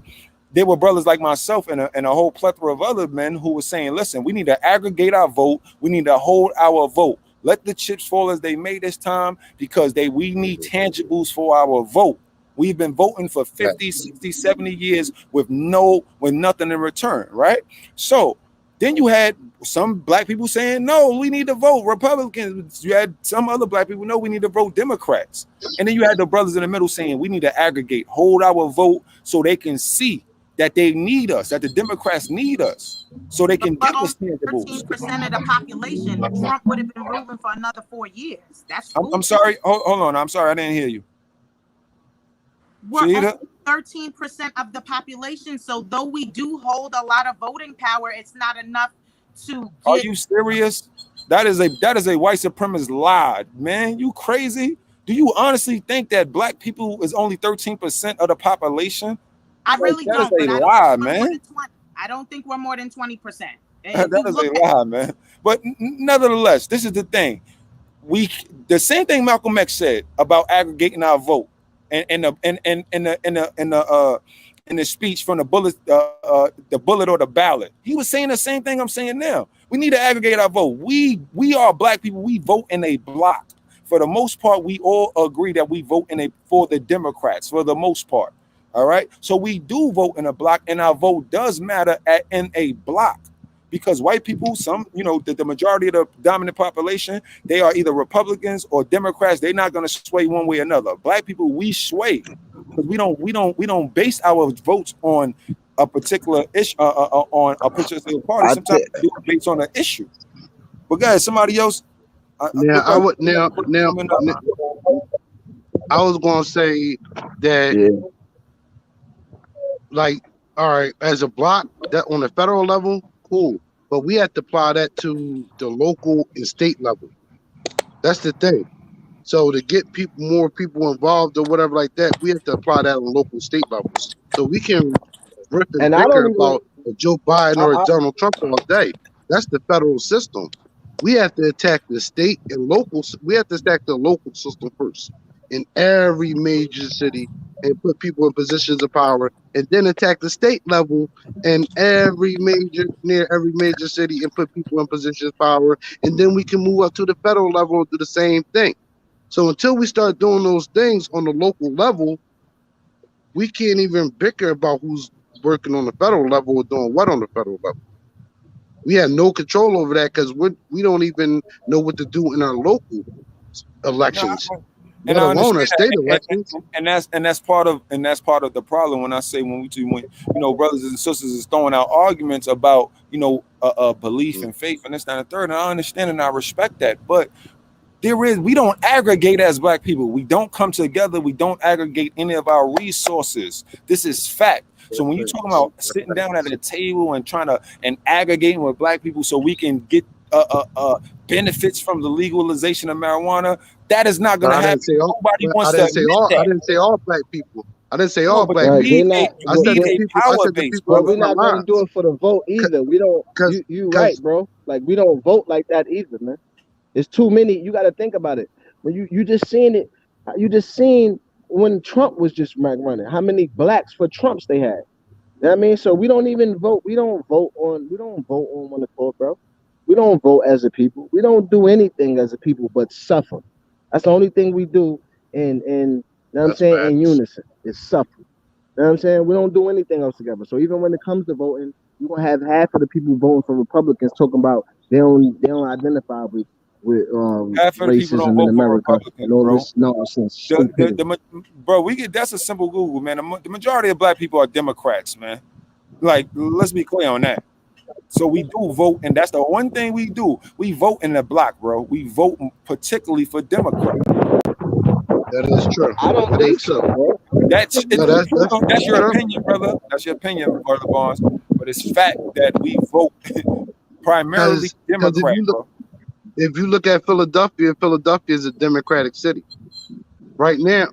There were brothers like myself and a whole plethora of other men who were saying, listen, we need to aggregate our vote. We need to hold our vote. Let the chips fall as they may this time, because we need tangibles for our vote. We've been voting for 50, 60, 70 years with nothing in return, right? So then you had some black people saying, no, we need to vote Republicans. You had some other black people, no, we need to vote Democrats. And then you had the brothers in the middle saying, we need to aggregate, hold our vote so they can see that they need us, that the Democrats need us, so they can give us tangibles. 13% of the population, Trump would have been ruling for another 4 years. That's I'm sorry. Hold on. I'm sorry. I didn't hear you. We're 13% of the population. So though we do hold a lot of voting power, it's not enough to Are you serious? That is a white supremacist lie, man. You crazy? Do you honestly think that black people is only 13% of the population? I really don't. That is a lie, man. I don't think we're more than 20%. That is a lie, man. But nevertheless, this is the thing. The same thing Malcolm X said about aggregating our vote. In the speech from the bullet or the ballot, he was saying the same thing I'm saying now. We need to aggregate our vote. We are black people. We vote in a block. For the most part, we all agree that we vote for the Democrats. For the most part, all right. So we do vote in a block, and our vote does matter in a block. Because white people, the majority of the dominant population, they are either Republicans or Democrats. They're not going to sway one way or another. Black people, we sway because we don't base our votes on a particular issue, on a particular party. Sometimes we do it based on an issue. But guys, somebody else. I was going to say that, like, all right, as a block, that on the federal level. Cool, but we have to apply that to the local and state level. That's the thing. So to get more people involved or whatever like that, we have to apply that on local state levels. So we can rip and bicker about a Joe Biden or a Donald Trump all day. That's the federal system. We have to attack the state and local. We have to attack the local system first. in every major city and put people in positions of power, and then attack the state level and near every major city and put people in positions of power, and then we can move up to the federal level and do the same thing. So until we start doing those things on the local level, we can't even bicker about who's working on the federal level or doing what on the federal level. We have no control over that because we don't even know what to do in our local No, elections, and let I alone our understand state that, elections. and that's part of the problem when I say when brothers and sisters is throwing out arguments about belief and faith and this that, and the third, and I understand and I respect that, but we don't aggregate as black people. We don't come together. We don't aggregate any of our resources. This is fact. So when you're talking about sitting down at a table and trying to and aggregating with black people so we can get benefits from the legalization of marijuana, that is not going But to I didn't happen. say all. Nobody But wants to admit I that. didn't say all black people. I didn't say No, all but black you Right, people. we're need a not, you I but, said need the but, a people. I power said the base, people but in we're brother. front not gonna do lines. it for the vote either. We don't. Cause, You right, cause, bro. Like we don't vote like that either, man. It's too many. You got to think about it. When you just seen it, you just seen when Trump was just running. How many blacks for Trumps they had? You know what I mean? So we don't even vote. We don't vote on one accord, bro. We don't vote as a people. We don't do anything as a people but suffer. That's the only thing we do in you know what I'm that's saying, in facts. unison. Is suffer. You know what I'm saying? We don't do anything else together. So even when it comes to voting, you're gonna have half of the people voting for Republicans talking about they don't identify with Half of the people don't racism in vote for America Republicans, and all bro. this nonsense, The, the, stupidity. the, bro, we get that's a simple Google, man. The majority of black people are Democrats, man. Like, let's be clear on that. So we do vote, and that's the one thing we do. We vote in the block, bro. We vote particularly for Democrats. That is true. I don't That think is so, true. bro. That's No, it. That's that's your true. opinion, brother. That's your opinion, brother Barnes. But it's fact that we vote primarily Cause Democrat, bro. if you look at Philadelphia is a Democratic city. Right now,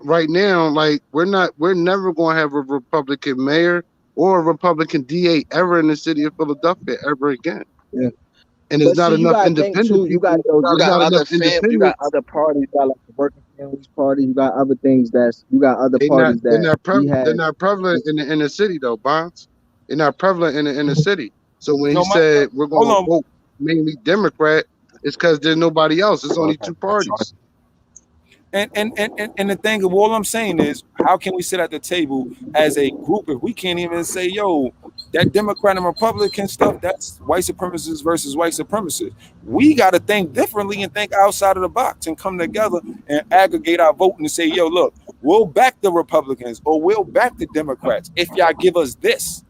like we're never gonna have a Republican mayor or a Republican DA ever in the city of Philadelphia ever again. Yeah. And there's But not see, you enough gotta think independent too. You got people. those. You There's got not enough you got independents. other parties. You got like the Working Families Party. You got other things that's. You got other They're not parties that we they're have. not prevalent in the inner city though, Bonds. They're not prevalent in the inner city. So when he No, said we're hold gonna on. vote mainly Democrat, it's because there's nobody else. There's only two parties. And the thing of all I'm saying is, how can we sit at the table as a group if we can't even say, yo, that Democrat and Republican stuff, that's white supremacists versus white supremacists. We got to think differently and think outside of the box and come together and aggregate our vote and say, yo, look, we'll back the Republicans or we'll back the Democrats if y'all give us this.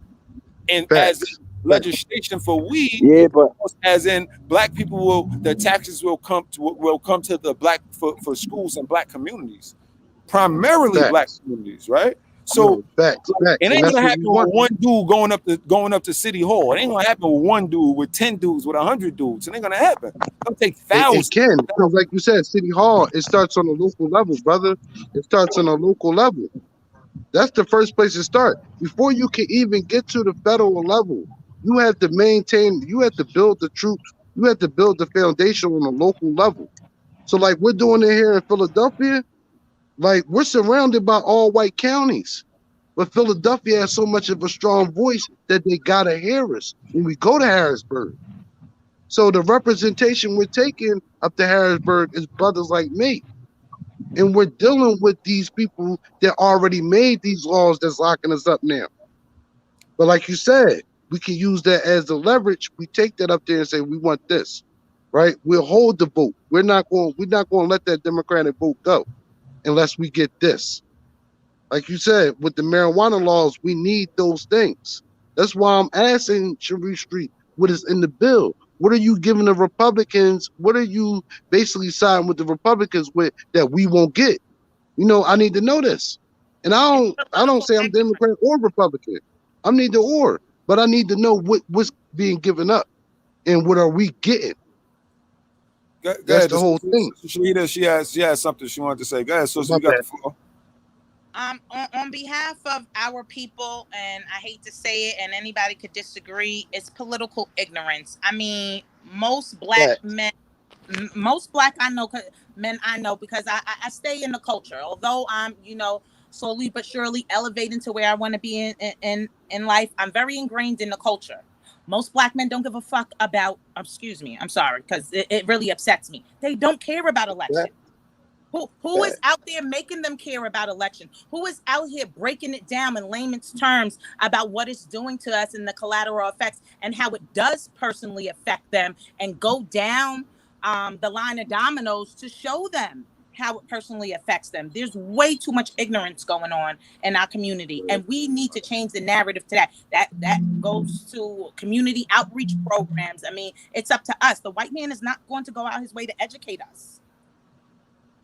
And as Facts. in Facts. legislation for weed, Yeah, but as in black people the taxes will come to the black for schools and black communities, primarily black Facts. communities, right? So No, facts. it Facts. And ain't that's gonna what we happen with want. one dude going up to city hall. It ain't gonna happen with one dude, with 10 dudes, with 100 dudes. It ain't gonna happen. It's gonna take It thousands. can, because like you said, City Hall, it starts on a local level, brother. It starts on a local level. That's the first place to start. Before you can even get to the federal level, you have to build the troops, you have to build the foundation on a local level. So like we're doing it here in Philadelphia, like we're surrounded by all white counties. But Philadelphia has so much of a strong voice that they gotta hear us when we go to Harrisburg. So the representation we're taking up to Harrisburg is brothers like me. And we're dealing with these people that already made these laws that's locking us up now. But like you said, we can use that as the leverage. We take that up there and say we want this, right? We'll hold the vote. We're not going to let that Democratic vote go unless we get this. Like you said, with the marijuana laws, we need those things. That's why I'm asking Sharif Street what is in the bill. What are you giving the Republicans? What are you basically siding with the Republicans with that we won't get? I need to know this. And It's I don't political say I'm ignorance. Democrat or Republican. I need the or, but I need to know what's being given up and what are we getting. Go That's ahead. the whole thing. She has something she wanted to say. Go ahead, sister. My You got bad. the floor. On behalf of our people, and I hate to say it, and anybody could disagree, it's political ignorance. I mean, most black Facts. men Most black men I know, because I stay in the culture. Although I'm, slowly but surely elevating to where I want to be in life, I'm very ingrained in the culture. Most black men don't give a fuck about, excuse me, I'm sorry, because it really upsets me. They don't care about Fact, election. Who is fact, out there making them care about election? Who is out here breaking it down in layman's terms about what it's doing to us and the collateral effects and how it does personally affect them, and go down the line of dominoes to show them how it personally affects them? There's way too much ignorance going on in our community, and we need to change the narrative to that. That goes to community outreach programs. I mean, it's up to us. The white man is not going to go out his way to educate us.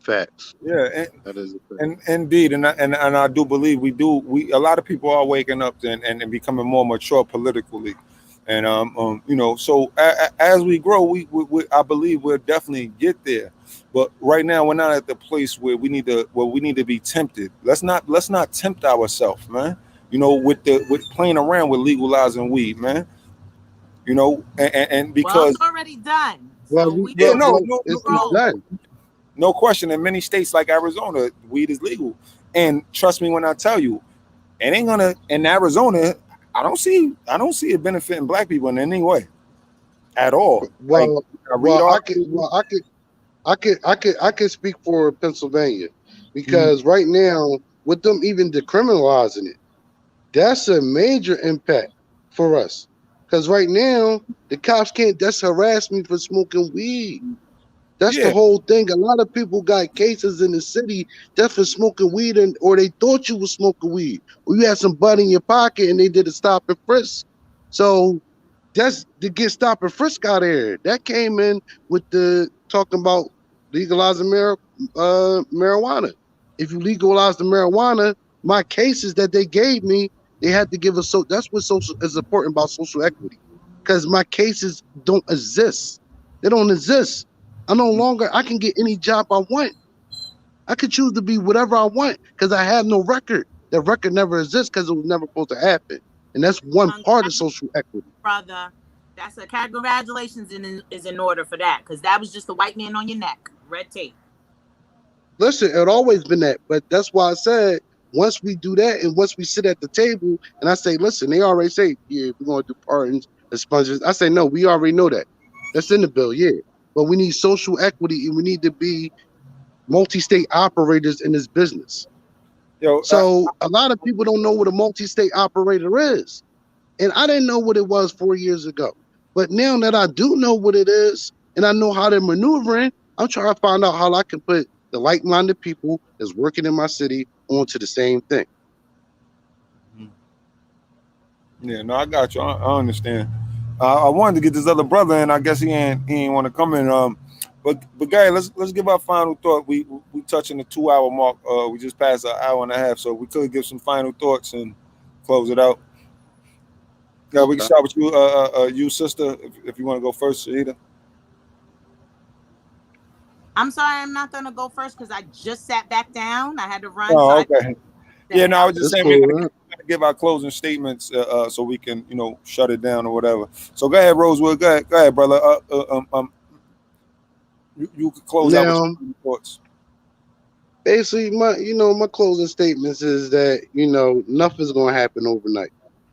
facts. Yeah, That is a fact. and indeed, and I do believe we a lot of people are waking up and becoming more mature politically, and so as we grow, we I believe we'll definitely get there, but right now we're not at the place where we need to be tempted. Let's not tempt ourselves, man. With playing around with legalizing weed, man. And Well, it's because already done, Well, so we yeah, just no, well, no, no, it's no, roll. done. no question. In many states like Arizona, weed is legal, and trust me when I tell you, it ain't gonna in Arizona. I don't see it benefiting black people in any way at all. Like Well, I read articles. I could speak for Pennsylvania Mhm. because right now, with them even decriminalizing it, that's a major impact for us. Because right now, the cops can't just harass me for smoking weed. That's the Yeah, whole thing. A lot of people got cases in the city just for smoking weed, or they thought you was smoking weed, or you had some bud in your pocket and they did a stop and frisk. So that's to get stop and frisk out of here. That came in with the talking about legalizing marijuana. If you legalize the marijuana, my cases that they gave me, they had to give us. So that's what social is important about social equity, because my cases don't exist. They don't exist. I no longer I can get any job I want. I could choose to be whatever I want because I have no record. That record never exists because it was never supposed to happen. And that's one part of Congratulations, social equity. brother. That's a congratulations is in order for that, because that was just a white man on your neck. Red tape. Listen, it always been that, but that's why I said once we do that and once we sit at the table and I say, listen, they already say, yeah, we're gonna do pardons, expunges. I say, no, we already know that. That's in the bill, yeah. But we need social equity and we need to be multi-state operators in this business. yo, So a lot of people don't know what a multi-state operator is. And I didn't know what it was 4 years ago. But now that I do know what it is and I know how they're maneuvering, I'm trying to find out how I can put the like-minded people that's working in my city onto the same thing. yeah, no, I got you. I understand. I wanted to get this other brother in. I guess he ain't want to come in. But guys, let's give our final thought. We touching the 2 hour mark. We just passed an hour and a half, so we could give some final thoughts and close it out. Yeah, we can Okay. start with you, you sister, if you want to go first, Shahida. I'm sorry, I'm not gonna go first because I just sat back down. I had to run, so Oh, I okay. said Yeah, it no, I out. was just It's saying we're cool. gonna give our closing statements, so we can, shut it down or whatever. So go ahead, Rosewood. Go ahead, brother. You can close out with Now, your final thoughts. basically, my closing statements is that, nothing's going to happen overnight.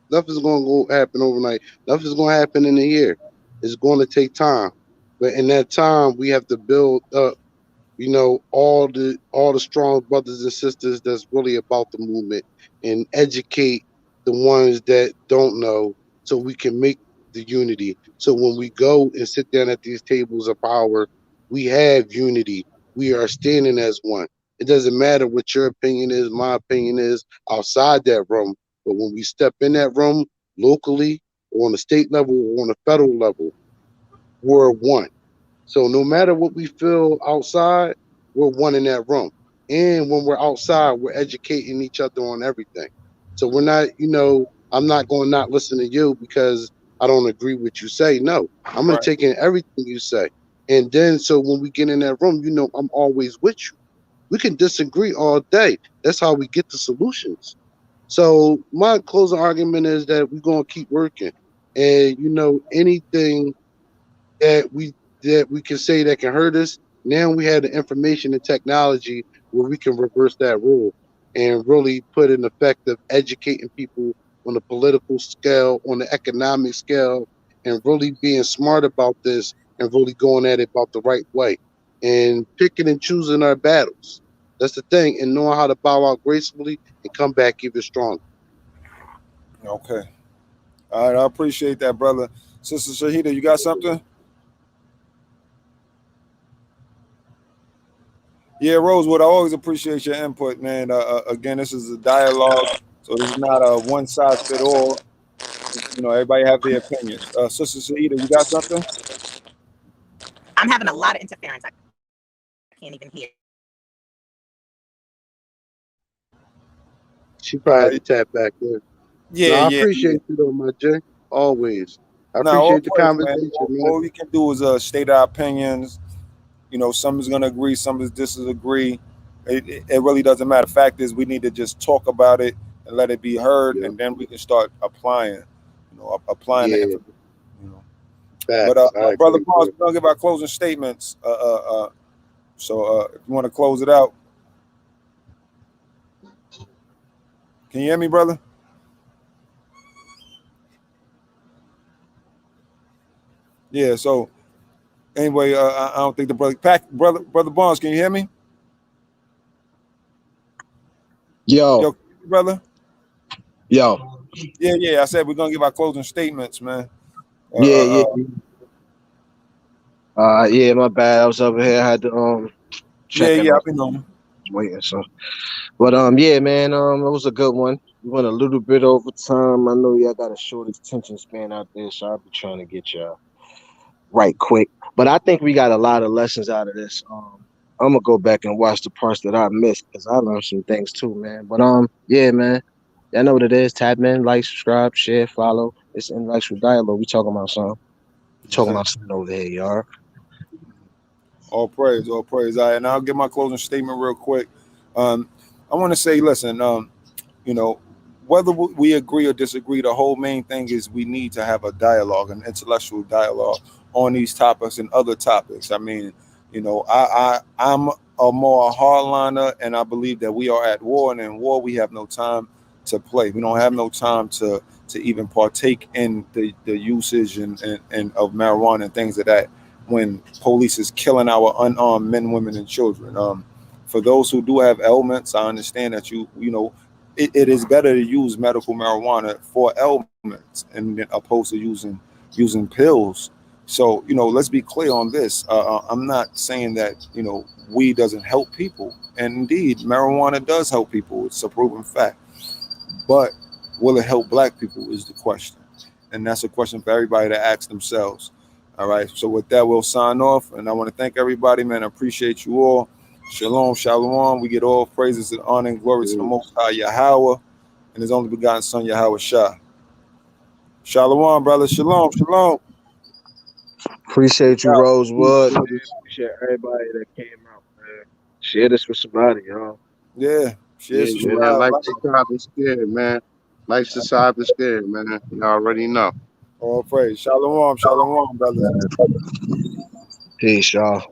Nothing's going to go happen overnight. Nothing's going to happen in a year. It's going to take time. But in that time, we have to build up all the strong brothers and sisters that's really about the movement and educate the ones that don't know so we can make the unity. So when we go and sit down at these tables of power, we have unity. We are standing as one. It doesn't matter what your opinion is, my opinion is outside that room. But when we step in that room locally or on the state level or on the federal level, we're one. So no matter what we feel outside, we're one in that room. And when we're outside, we're educating each other on everything. So we're not, I'm not going to not listen to you because I don't agree with what you say. No, I'm going Right. to take in everything you say. And then so when we get in that room, I'm always with you. We can disagree all day. That's how we get the solutions. So my closing argument is that we're going to keep working. And anything that we that we can say that can hurt us. Now we have the information and technology where we can reverse that rule and really put an effect of educating people on the political scale, on the economic scale, and really being smart about this and really going at it about the right way and picking and choosing our battles. That's the thing, and knowing how to bow out gracefully and come back even stronger. Okay. All right, I appreciate that, brother. Sister Shahida, you got something? Yeah, Rosewood, I always appreciate your input, man. Again, this is a dialogue, so this is not a one size fit all. You know, everybody have their opinions. Sister Shahida, you got something? I'm having a lot of interference. I can't even hear. She probably had Uh, to tap back in. No, yeah, I yeah, yeah. appreciate you though, my J. Always. I Now, all appreciate the praise, man. conversation, man. All we can do is state our opinions. You know, some is going to agree, some is disagree. It really doesn't matter. Fact is, we need to just talk about it and let it be heard, Yeah, and then we can start applying. You know, applying the yeah, information. You know, but facts. I brother agree. Barnes, we're gonna give our closing statements. So if you want to close it out, can you hear me, brother? Yeah. So anyway, I don't think the brother Barnes, can you hear me? Yo, Yo, can you hear me, brother. yo, Yeah, yeah. I said we're gonna give our closing statements, man. Uh, yeah, uh, yeah, uh, yeah. My bad. I was over here. I had to yeah, check in yeah. on I've been on. waiting. So, but yeah, man. It was a good one. We went a little bit over time. I know y'all got a short attention span out there, so I'll be trying to get y'all right quick. But I think we got a lot of lessons out of this. I'm gonna go back and watch the parts that I missed because I learned some things too, man. But yeah, man. Y'all know what it is. Tap in, like, subscribe, share, follow. It's intellectual dialogue. We talking about something. We talking about Exactly. something over here, y'all. All praise, all praise. All right, and I'll give my closing statement real quick. Um, I want to say, listen. You know, whether we agree or disagree, the whole main thing is we need to have a dialogue, an intellectual dialogue on these topics and other topics. I mean, you know, I'm a more hardliner, and I believe that we are at war, and in war we have no time to play. We don't have no time to even partake in the usage and of marijuana and things of that when police is killing our unarmed men, women, and children. For those who do have ailments, I understand that you know it is better to use medical marijuana for ailments and opposed to using pills. So you know, let's be clear on this. I'm not saying that you know weed doesn't help people, and indeed, marijuana does help people. It's a proven fact. But will it help black people is the question, and that's a question for everybody to ask themselves. All right. So with that, we'll sign off, and I want to thank everybody, man. I appreciate you all. Shalom, shalom. We get all praises and honor and glory to the Most High Yahweh and His only begotten Son Yahweh Shah. Shalom, brother. Shalom, shalom. Appreciate you, Yeah, Rosewood. Appreciate everybody that came out, man. Share this with somebody, y'all. yeah. Share, Yeah, man. subscribe, Life like. society is scared, man. Life society is scared, man. You already know. All praise. Shalom, shalom, brothers. Peace, y'all.